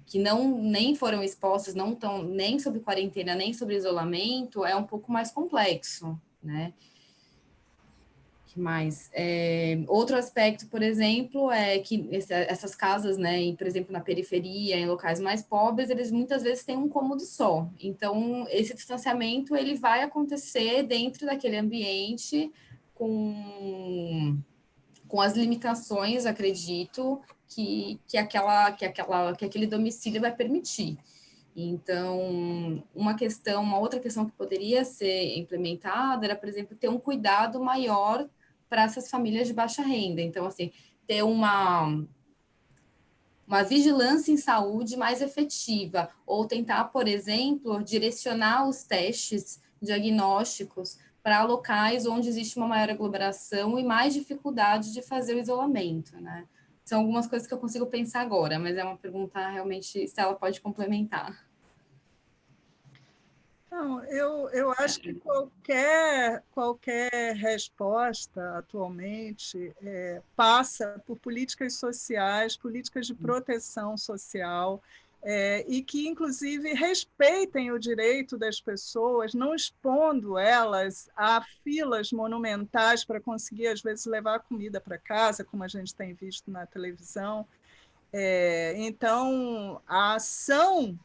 que nem foram expostas, não estão nem sob quarentena, nem sob isolamento, é um pouco mais complexo, né? Que mais? Outro aspecto, por exemplo, é que essas casas, né, por exemplo, na periferia, em locais mais pobres, eles muitas vezes têm um cômodo só. Então, esse distanciamento, ele vai acontecer dentro daquele ambiente com as limitações, acredito, que aquele domicílio vai permitir. Então, uma outra questão que poderia ser implementada era, por exemplo, ter um cuidado maior para essas famílias de baixa renda. Então, assim, ter uma vigilância em saúde mais efetiva, ou tentar, por exemplo, direcionar os testes diagnósticos para locais onde existe uma maior aglomeração e mais dificuldade de fazer o isolamento, né? São algumas coisas que eu consigo pensar agora, mas é uma pergunta realmente, Estela pode complementar. Não, eu acho que qualquer resposta atualmente passa por políticas sociais, políticas de proteção social, e que, inclusive, respeitem o direito das pessoas, não expondo elas a filas monumentais para conseguir, às vezes, levar comida para casa, como a gente tem visto na televisão. Então, a ação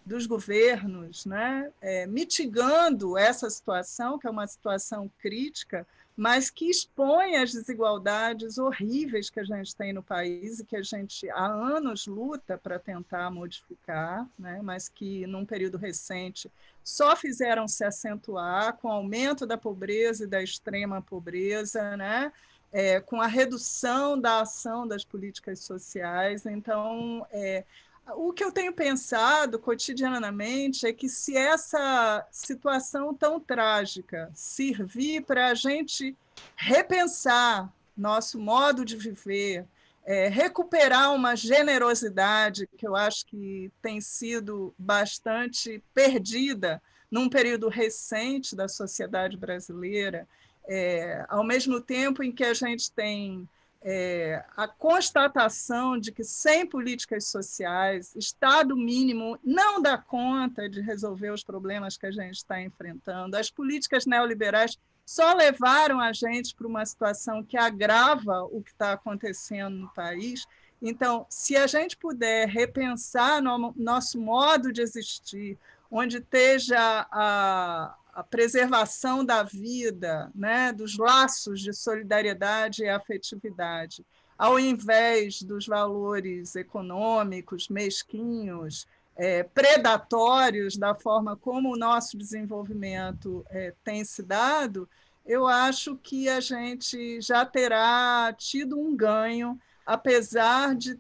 dos governos, né, mitigando essa situação, que é uma situação crítica, mas que expõe as desigualdades horríveis que a gente tem no país e que a gente há anos luta para tentar modificar, né, mas que, num período recente, só fizeram se acentuar com o aumento da pobreza e da extrema pobreza, né, com a redução da ação das políticas sociais. Então, o que eu tenho pensado cotidianamente é que, se essa situação tão trágica servir para a gente repensar nosso modo de viver, recuperar uma generosidade que eu acho que tem sido bastante perdida num período recente da sociedade brasileira, ao mesmo tempo em que a gente tem a constatação de que, sem políticas sociais, Estado mínimo não dá conta de resolver os problemas que a gente está enfrentando. As políticas neoliberais só levaram a gente para uma situação que agrava o que está acontecendo no país. Então, se a gente puder repensar nosso modo de existir, onde esteja a preservação da vida, né, dos laços de solidariedade e afetividade, ao invés dos valores econômicos mesquinhos, predatórios da forma como o nosso desenvolvimento tem se dado, eu acho que a gente já terá tido um ganho, apesar de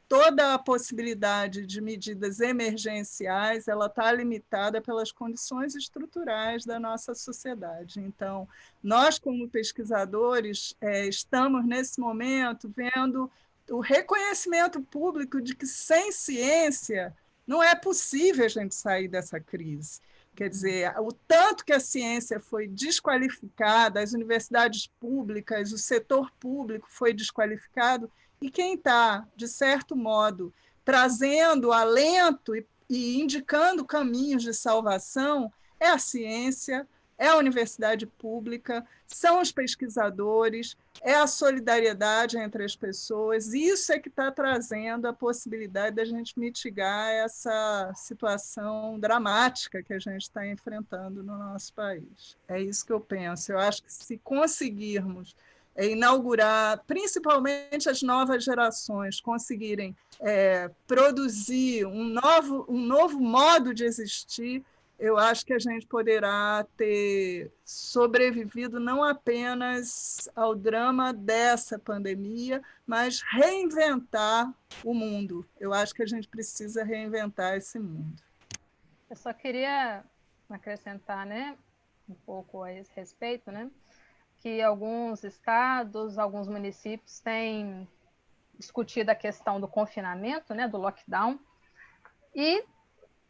toda a possibilidade de medidas emergenciais, ela está limitada pelas condições estruturais da nossa sociedade. Então, nós, como pesquisadores, estamos, nesse momento, vendo o reconhecimento público de que, sem ciência, não é possível a gente sair dessa crise. Quer dizer, o tanto que a ciência foi desqualificada, as universidades públicas, o setor público foi desqualificado, e quem está, de certo modo, trazendo alento e indicando caminhos de salvação é a ciência, é a universidade pública, são os pesquisadores, é a solidariedade entre as pessoas. Isso é que está trazendo a possibilidade da gente mitigar essa situação dramática que a gente está enfrentando no nosso país. É isso que eu penso. Eu acho que, se conseguirmos inaugurar, principalmente as novas gerações, conseguirem produzir um novo modo de existir, eu acho que a gente poderá ter sobrevivido não apenas ao drama dessa pandemia, mas reinventar o mundo. Eu acho que a gente precisa reinventar esse mundo. Eu só queria acrescentar, né, um pouco a esse respeito, né, que alguns estados, alguns municípios têm discutido a questão do confinamento, né, do lockdown, e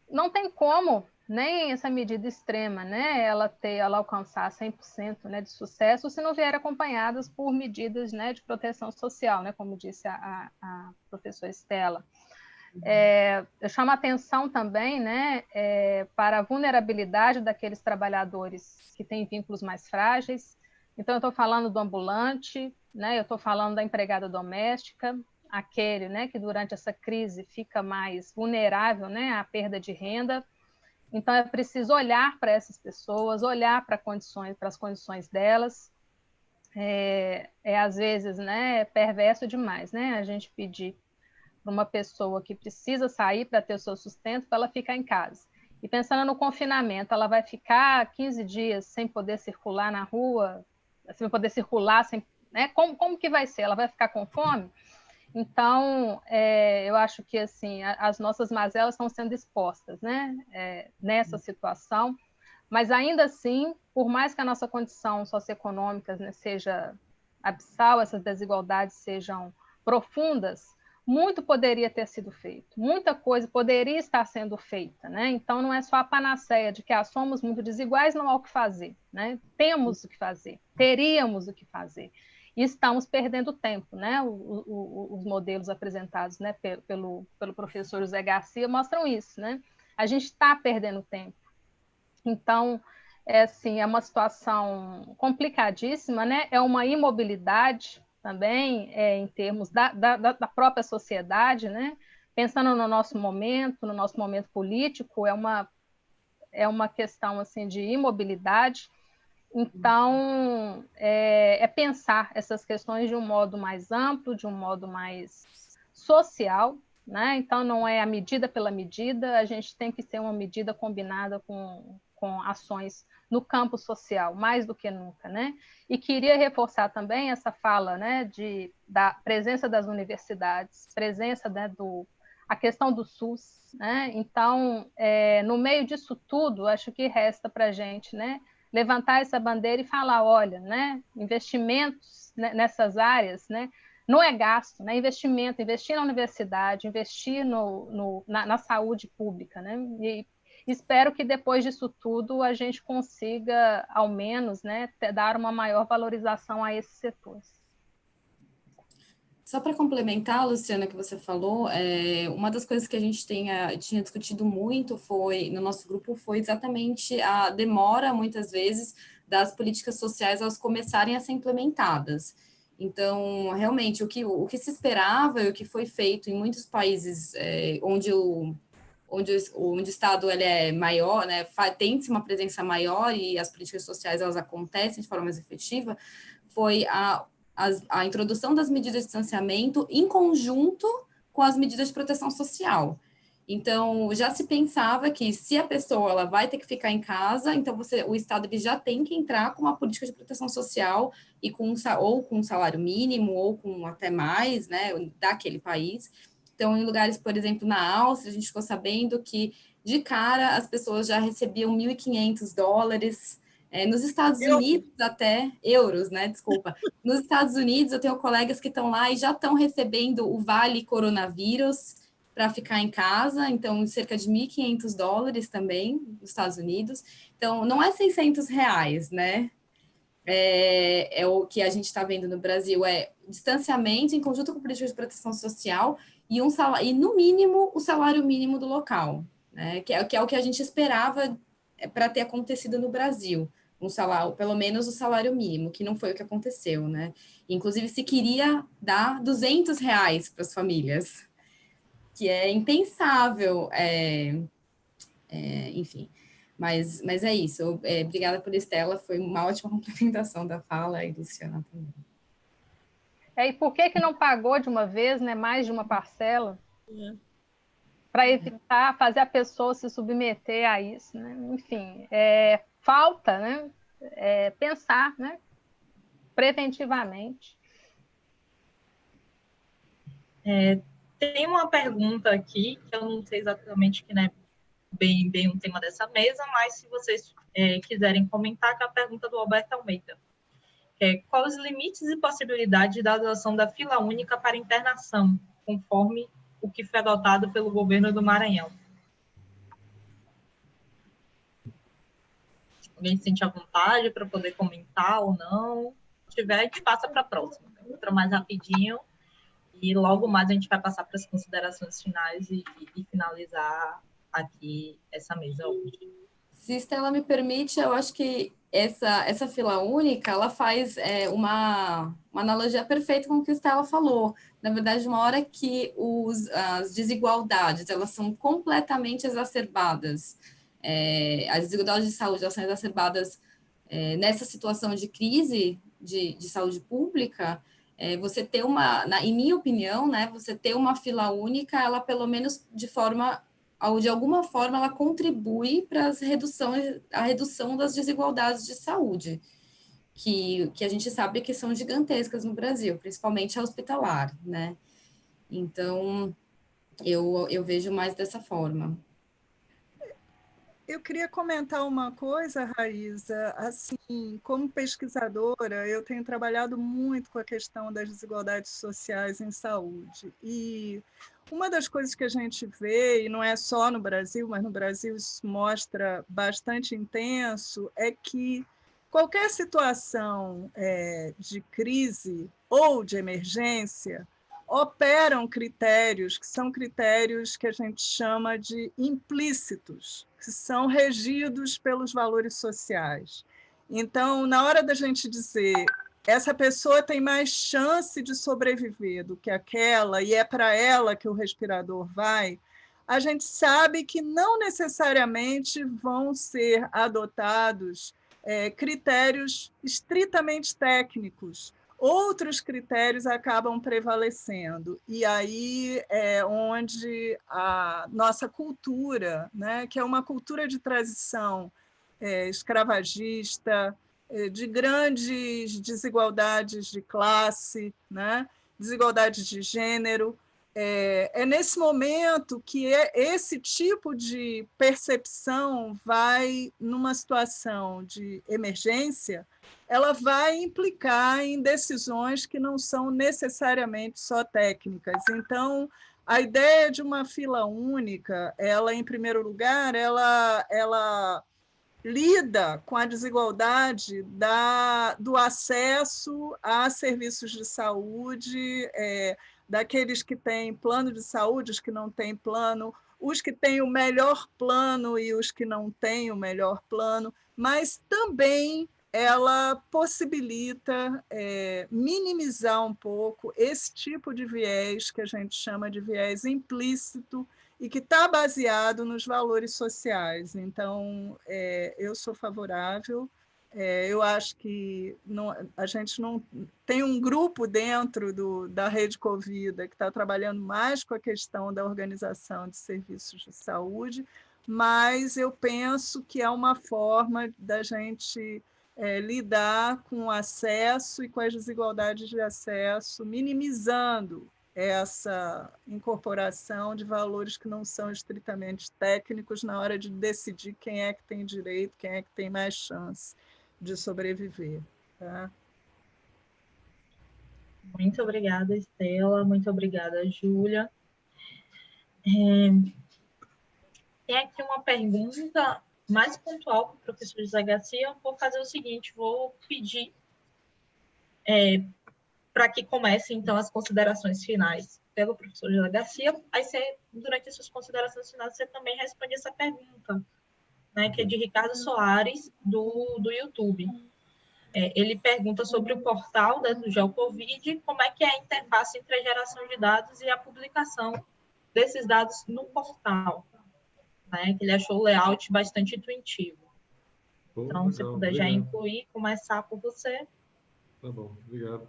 não tem como nem essa medida extrema, né, ela alcançar 100%, né, de sucesso, se não vier acompanhadas por medidas, né, de proteção social, né, como disse a professora Estela. Eu chamo a atenção também, né, para a vulnerabilidade daqueles trabalhadores que têm vínculos mais frágeis. Então, eu estou falando do ambulante, né, eu estou falando da empregada doméstica, aquele, né, que durante essa crise fica mais vulnerável, né, à perda de renda. Então, é preciso olhar para essas pessoas, olhar para as condições delas. Às vezes, né, perverso demais, né, a gente pedir para uma pessoa que precisa sair para ter o seu sustento, para ela ficar em casa. E pensando no confinamento, ela vai ficar 15 dias sem poder circular na rua, sem poder circular, né? Como que vai ser? Ela vai ficar com fome? Então, eu acho que assim, as nossas mazelas estão sendo expostas, né? Nessa situação, mas ainda assim, por mais que a nossa condição socioeconômica, né, seja abissal, essas desigualdades sejam profundas, muito poderia ter sido feito, muita coisa poderia estar sendo feita, né? Então, não é só a panaceia de que somos muito desiguais, não há o que fazer, né? Temos o que fazer, teríamos o que fazer. E estamos perdendo tempo, né? Os modelos apresentados, né, pelo professor José Garcia mostram isso, né? A gente está perdendo tempo. Então, assim, é uma situação complicadíssima, né? É uma imobilidade também, em termos da própria sociedade, né? Pensando no nosso momento político, é uma questão assim, de imobilidade. Então, pensar essas questões de um modo mais amplo, de um modo mais social, né? Então, não é a medida pela medida, a gente tem que ter uma medida combinada com ações no campo social, mais do que nunca, né? E queria reforçar também essa fala, né, da presença das universidades, presença, né, a questão do SUS, né? Então, no meio disso tudo, acho que resta para a gente, né, levantar essa bandeira e falar, olha, né, investimentos nessas áreas, né, não é gasto, né, investir na universidade, investir na saúde pública, né, e espero que depois disso tudo a gente consiga, ao menos, né, dar uma maior valorização a esses setores. Só para complementar, Luciana, que você falou, uma das coisas que a gente tinha discutido muito no nosso grupo foi exatamente a demora, muitas vezes, das políticas sociais elas começarem a ser implementadas. Então, realmente, o que se esperava e o que foi feito em muitos países onde o Estado ele é maior, né, tem-se uma presença maior e as políticas sociais elas acontecem de forma mais efetiva, foi a introdução das medidas de distanciamento em conjunto com as medidas de proteção social. Então, já se pensava que se a pessoa ela vai ter que ficar em casa, então o Estado ele já tem que entrar com uma política de proteção social e ou com um salário mínimo, ou com até mais, né, daquele país. Então, em lugares, por exemplo, na Áustria, a gente ficou sabendo que, de cara, as pessoas já recebiam $1.500, nos Estados Unidos até, euros, né, desculpa. Nos Estados Unidos, eu tenho colegas que estão lá e já estão recebendo o Vale Coronavírus, para ficar em casa, então cerca de $1.500 também nos Estados Unidos. Então, não é R$600, né? É o que a gente está vendo no Brasil, distanciamento em conjunto com políticas de proteção social e, e no mínimo, o salário mínimo do local, né? Que é o que a gente esperava para ter acontecido no Brasil. Um salário, pelo menos o salário mínimo, que não foi o que aconteceu, né? Inclusive, se queria dar R$200 para as famílias, que é impensável, enfim. Mas é isso. Obrigada por Estela, foi uma ótima complementação da fala e Luciana também. E por que não pagou de uma vez, né, mais de uma parcela? Para evitar fazer a pessoa se submeter a isso, né? Enfim, falta, né, pensar, né, preventivamente. Tem uma pergunta aqui, que eu não sei exatamente, que não é bem um tema dessa mesa, mas se vocês quiserem comentar, que é a pergunta do Alberto Almeida. Quais os limites e possibilidades da adoção da fila única para internação, conforme o que foi adotado pelo governo do Maranhão? Alguém se sente à vontade para poder comentar ou não? Se tiver, a gente passa para a próxima. Outra mais rapidinho. E logo mais a gente vai passar para as considerações finais e finalizar aqui essa mesa hoje. Se Estela me permite, eu acho que essa fila única, ela faz uma analogia perfeita com o que Estela falou. Na verdade, uma hora que as desigualdades, elas são completamente exacerbadas, as desigualdades de saúde, elas são exacerbadas nessa situação de crise de saúde pública, você ter em minha opinião, né, você ter uma fila única, ela pelo menos de alguma forma ela contribui para a redução das desigualdades de saúde, que a gente sabe que são gigantescas no Brasil, principalmente a hospitalar, né? Então, eu vejo mais dessa forma. Eu queria comentar uma coisa, Raíza. Assim, como pesquisadora, eu tenho trabalhado muito com a questão das desigualdades sociais em saúde. E uma das coisas que a gente vê, e não é só no Brasil, mas no Brasil isso mostra bastante intenso, é que qualquer situação de crise ou de emergência operam critérios que são critérios que a gente chama de implícitos, que são regidos pelos valores sociais. Então, na hora da gente dizer essa pessoa tem mais chance de sobreviver do que aquela, e é para ela que o respirador vai, a gente sabe que não necessariamente vão ser adotados critérios estritamente técnicos. Outros critérios acabam prevalecendo, e aí é onde a nossa cultura, né, que é uma cultura de transição escravagista, de grandes desigualdades de classe, né, desigualdades de gênero, é nesse momento que esse tipo de percepção vai, numa situação de emergência, ela vai implicar em decisões que não são necessariamente só técnicas. Então, a ideia de uma fila única, ela, em primeiro lugar, ela lida com a desigualdade do acesso a serviços de saúde, daqueles que têm plano de saúde, os que não têm plano, os que têm o melhor plano e os que não têm o melhor plano, mas também ela possibilita minimizar um pouco esse tipo de viés que a gente chama de viés implícito e que está baseado nos valores sociais. Então, eu sou favorável Eu acho que a gente não tem um grupo dentro da Rede Covida que está trabalhando mais com a questão da organização de serviços de saúde, mas eu penso que é uma forma da gente lidar com o acesso e com as desigualdades de acesso, minimizando essa incorporação de valores que não são estritamente técnicos na hora de decidir quem é que tem direito, quem é que tem mais chance de sobreviver. Tá? Muito obrigada, Estela. Muito obrigada, Júlia. Tem aqui uma pergunta mais pontual para o professor José Garcia. Eu vou fazer o seguinte, vou pedir para que comece, então, as considerações finais pelo professor José Garcia. Aí, durante as suas considerações finais, você também responde essa pergunta, né, que é de Ricardo Soares, do YouTube. Ele pergunta sobre o portal, né, do GeoCovid, como é que é a interface entre a geração de dados e a publicação desses dados no portal, né, que ele achou o layout bastante intuitivo. Então, legal, se puder já incluir, começar por você. Tá bom, obrigado.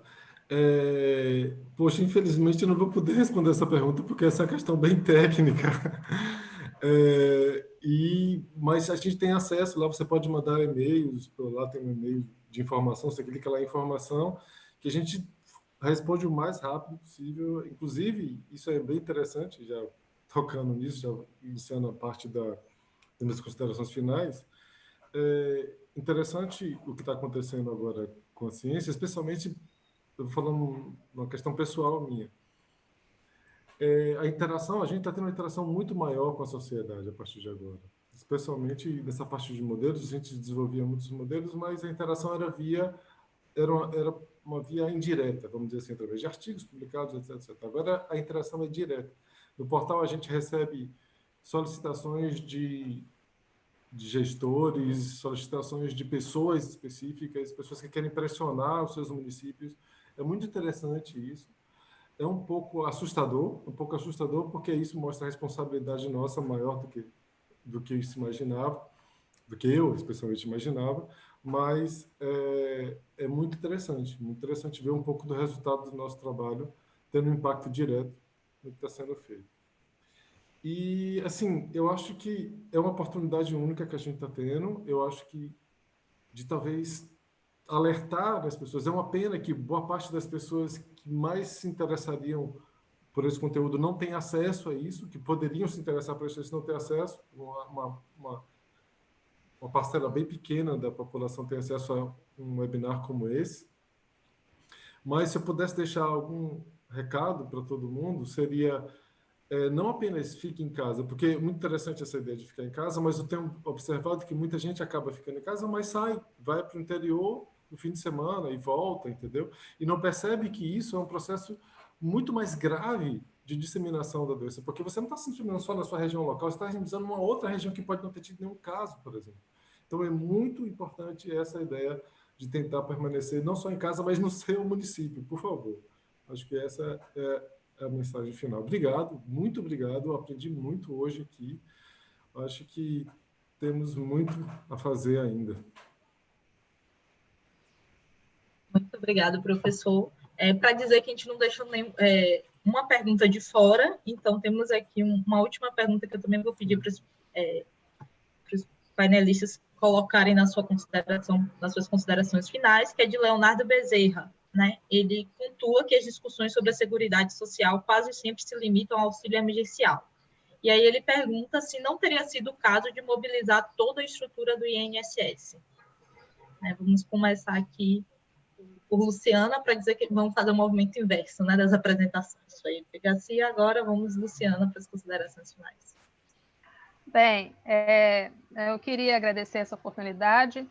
Poxa, infelizmente eu não vou poder responder essa pergunta, porque essa é uma questão bem técnica. Mas a gente tem acesso lá, você pode mandar e-mails, lá tem um e-mail de informação, você clica lá em informação, que a gente responde o mais rápido possível. Inclusive, isso é bem interessante, já tocando nisso, já iniciando a parte das minhas considerações finais. Interessante o que está acontecendo agora com a ciência, especialmente, eu vou falando uma questão pessoal minha. A gente está tendo uma interação muito maior com a sociedade a partir de agora. Especialmente nessa parte de modelos, a gente desenvolvia muitos modelos, mas a interação era uma via indireta, vamos dizer assim, através de artigos publicados, etc. Agora a interação é direta. No portal a gente recebe solicitações de gestores, solicitações de pessoas específicas, pessoas que querem pressionar os seus municípios. É muito interessante isso. É um pouco assustador, porque isso mostra a responsabilidade nossa maior do que se imaginava, do que eu especialmente imaginava, mas é muito interessante ver um pouco do resultado do nosso trabalho tendo um impacto direto no que está sendo feito. E, assim, eu acho que é uma oportunidade única que a gente está tendo, eu acho que de talvez alertar as pessoas. É uma pena que boa parte das pessoas que mais se interessariam por esse conteúdo não tem acesso a isso, que poderiam se interessar por isso, não têm acesso. Uma parcela bem pequena da população tem acesso a um webinar como esse. Mas se eu pudesse deixar algum recado para todo mundo, seria não apenas fique em casa, porque é muito interessante essa ideia de ficar em casa, mas eu tenho observado que muita gente acaba ficando em casa, mas vai para o interior no fim de semana e volta, entendeu? E não percebe que isso é um processo muito mais grave de disseminação da doença, porque você não está se disseminando só na sua região local, você está disseminando uma outra região que pode não ter tido nenhum caso, por exemplo. Então é muito importante essa ideia de tentar permanecer não só em casa, mas no seu município, por favor. Acho que essa é a mensagem final. Obrigado, muito obrigado. Eu aprendi muito hoje aqui. Acho que temos muito a fazer ainda. Muito obrigado, professor. Para dizer que a gente não deixou uma pergunta de fora, então temos aqui uma última pergunta que eu também vou pedir para os panelistas colocarem nas suas considerações finais, que é de Leonardo Bezerra. Né? Ele pontua que as discussões sobre a Seguridade Social quase sempre se limitam ao auxílio emergencial. E aí ele pergunta se não teria sido o caso de mobilizar toda a estrutura do INSS. Vamos começar aqui por Luciana, para dizer que vamos fazer um movimento inverso, né, das apresentações. Foi Garcia, agora vamos, Luciana, para as considerações finais. Bem, eu queria agradecer essa oportunidade.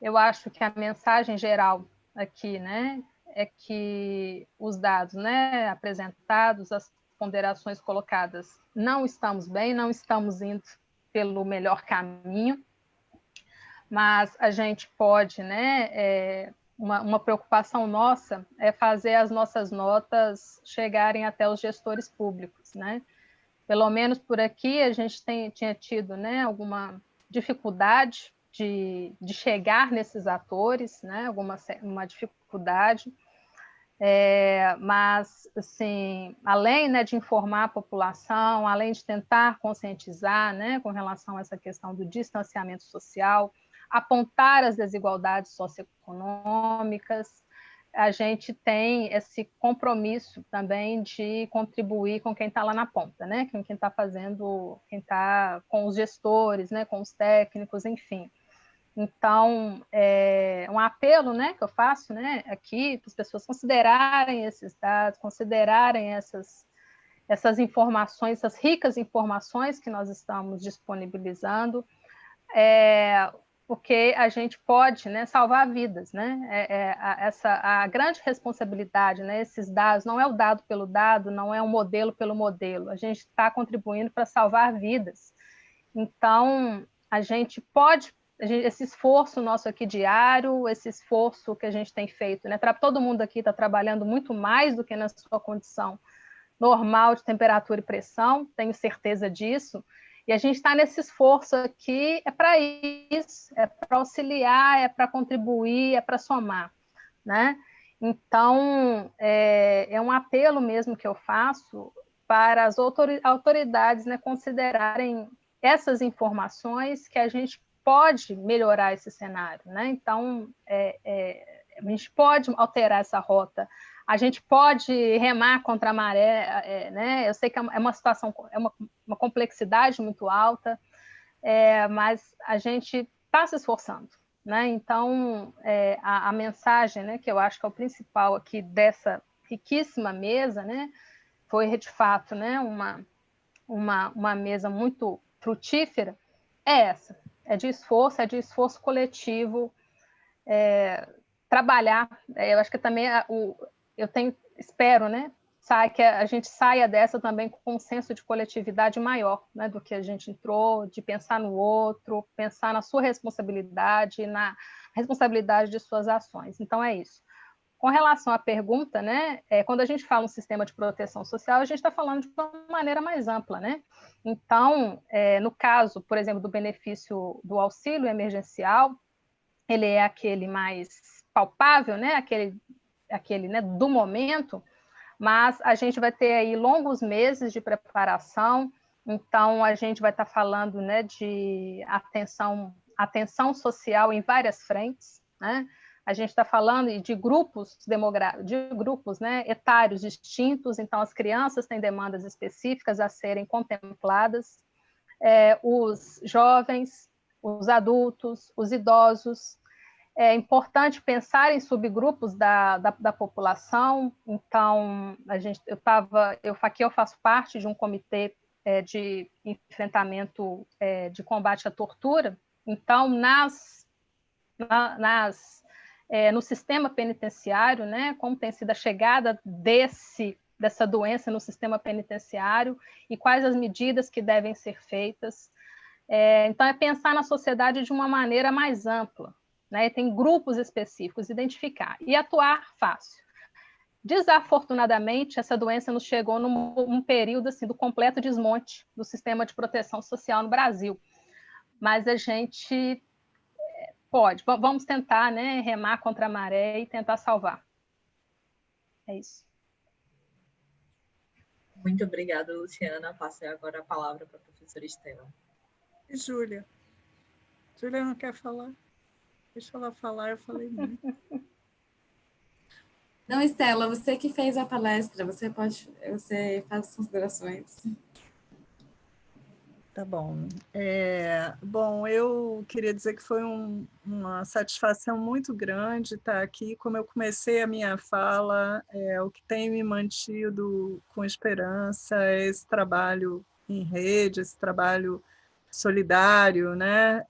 Eu acho que a mensagem geral aqui, né, é que os dados, né, apresentados, as ponderações colocadas, não estamos bem, não estamos indo pelo melhor caminho, mas a gente pode, né, uma preocupação nossa é fazer as nossas notas chegarem até os gestores públicos, né? Pelo menos por aqui a gente tinha tido, né, alguma dificuldade de chegar nesses atores, né? Uma dificuldade. Mas, assim, além, né, de informar a população, além de tentar conscientizar, né, com relação a essa questão do distanciamento social, apontar as desigualdades socioeconômicas, a gente tem esse compromisso também de contribuir com quem está lá na ponta, né, com quem está fazendo, quem está com os gestores, né, com os técnicos, enfim. Então, é um apelo, né, que eu faço, né, aqui para as pessoas considerarem esses dados, considerarem essas informações, essas ricas informações que nós estamos disponibilizando, porque a gente pode, né, salvar vidas, né? A grande responsabilidade, né, esses dados, não é o dado pelo dado, não é um modelo pelo modelo, a gente está contribuindo para salvar vidas. Então, a gente pode, esse esforço nosso aqui diário, esse esforço que a gente tem feito, né? Todo mundo aqui está trabalhando muito mais do que na sua condição normal de temperatura e pressão, tenho certeza disso. E a gente está nesse esforço aqui, é para isso, é para auxiliar, é para contribuir, é para somar, né? Então, é um apelo mesmo que eu faço para as autoridades, né, considerarem essas informações que a gente pode melhorar esse cenário, né? Então, a gente pode alterar essa rota, a gente pode remar contra a maré, né? Eu sei que é uma situação, é uma complexidade muito alta, mas a gente está se esforçando, né? Então, a mensagem, né, que eu acho que é o principal aqui dessa riquíssima mesa, né, foi de fato, né, uma mesa muito frutífera, essa, é de esforço coletivo, trabalhar, eu acho que também espero, né, que a gente saia dessa também com um senso de coletividade maior, né, do que a gente entrou, de pensar no outro, pensar na sua responsabilidade, na responsabilidade de suas ações. Então, é isso. Com relação à pergunta, né, quando a gente fala um sistema de proteção social, a gente está falando de uma maneira mais ampla, né? Então, no caso, por exemplo, do benefício do auxílio emergencial, ele é aquele mais palpável, né? Aquele, né, do momento, mas a gente vai ter aí longos meses de preparação, então a gente vai estar falando, né, de atenção social em várias frentes, né? A gente está falando de grupos né, etários distintos, então as crianças têm demandas específicas a serem contempladas, os jovens, os adultos, os idosos. É importante pensar em subgrupos da população. Então, eu faço parte de um comitê de enfrentamento, de combate à tortura. Então, no sistema penitenciário, né, como tem sido a chegada dessa doença no sistema penitenciário e quais as medidas que devem ser feitas. Então, é pensar na sociedade de uma maneira mais ampla, né? Tem grupos específicos, identificar e atuar fácil. Desafortunadamente, essa doença nos chegou num período assim, do completo desmonte do sistema de proteção social no Brasil. Mas a gente vamos tentar, né, remar contra a maré e tentar salvar. É isso. Muito obrigada, Luciana. Passei agora a palavra para a professora Estela. E Júlia? Júlia não quer falar? Deixa ela falar, eu falei muito. Não, Estela, você que fez a palestra, você faz as considerações. Tá bom. Bom, eu queria dizer que foi uma satisfação muito grande estar aqui. Como eu comecei a minha fala, o que tem me mantido com esperança é esse trabalho em rede, esse trabalho solidário, né?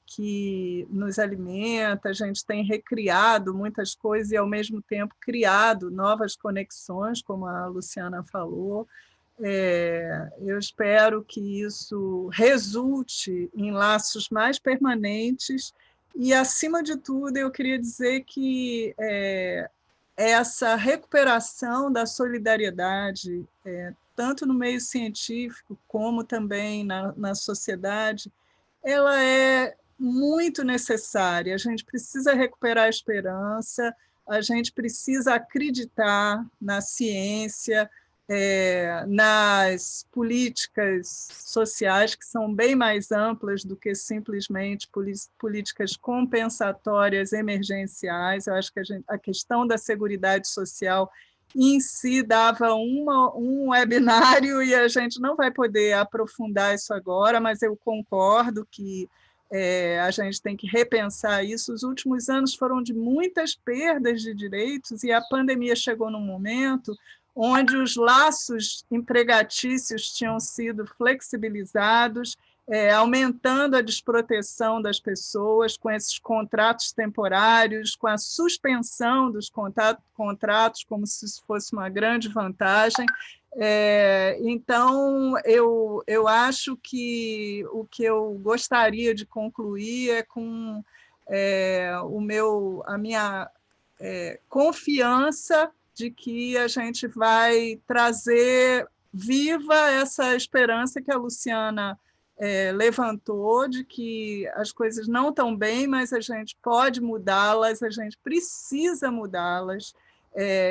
Que nos alimenta. A gente tem recriado muitas coisas e, ao mesmo tempo, criado novas conexões, como a Luciana falou. Eu espero que isso resulte em laços mais permanentes e, acima de tudo, eu queria dizer que essa recuperação da solidariedade, tanto no meio científico como também na sociedade, ela é muito necessária. A gente precisa recuperar a esperança, a gente precisa acreditar na ciência, nas políticas sociais, que são bem mais amplas do que simplesmente políticas compensatórias emergenciais. Eu acho que a questão da seguridade social em si dava um webinário e a gente não vai poder aprofundar isso agora, mas eu concordo que a gente tem que repensar isso. Os últimos anos foram de muitas perdas de direitos e a pandemia chegou num momento onde os laços empregatícios tinham sido flexibilizados, aumentando a desproteção das pessoas com esses contratos temporários, com a suspensão dos contratos como se isso fosse uma grande vantagem. Então, eu acho que o que eu gostaria de concluir é com a minha confiança de que a gente vai trazer viva essa esperança que a Luciana levantou, de que as coisas não estão bem, mas a gente pode mudá-las, a gente precisa mudá-las,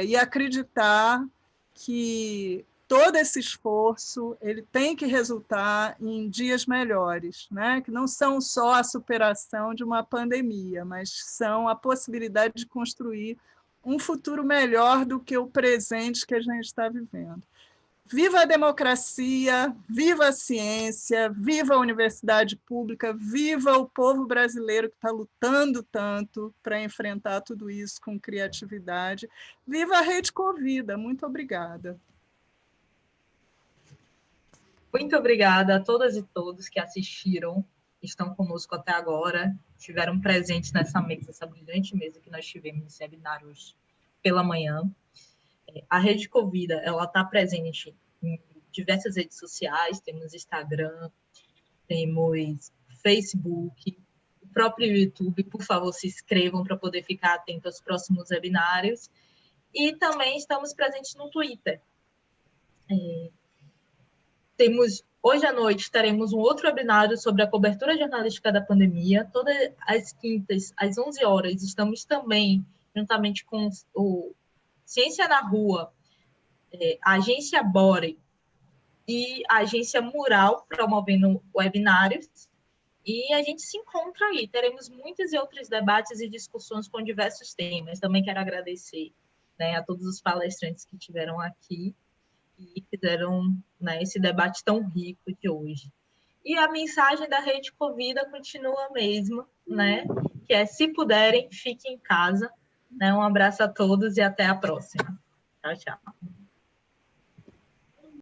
e acreditar que todo esse esforço ele tem que resultar em dias melhores, né? Que não são só a superação de uma pandemia, mas são a possibilidade de construir um futuro melhor do que o presente que a gente está vivendo. Viva a democracia, viva a ciência, viva a universidade pública, viva o povo brasileiro que está lutando tanto para enfrentar tudo isso com criatividade. Viva a Rede Covida. Muito obrigada. Muito obrigada a todas e todos que assistiram, estão conosco até agora, estiveram presentes nessa mesa, essa brilhante mesa que nós tivemos nesse seminário hoje pela manhã. A Rede Covida, ela está presente em diversas redes sociais, temos Instagram, temos Facebook, o próprio YouTube. Por favor, se inscrevam para poder ficar atento aos próximos webinários. E também estamos presentes no Twitter. Hoje à noite teremos um outro webinário sobre a cobertura jornalística da pandemia. Todas as quintas, às 11 horas, estamos também, juntamente com o Ciência na Rua, a Agência Bore e a Agência Mural, promovendo webinários. E a gente se encontra aí. Teremos muitos e outros debates e discussões com diversos temas. Também quero agradecer, né, a todos os palestrantes que estiveram aqui e fizeram, né, esse debate tão rico de hoje. E a mensagem da Rede Covida continua a mesma, né, que é, se puderem, fiquem em casa. Né? Um abraço a todos e até a próxima. Tchau, tchau.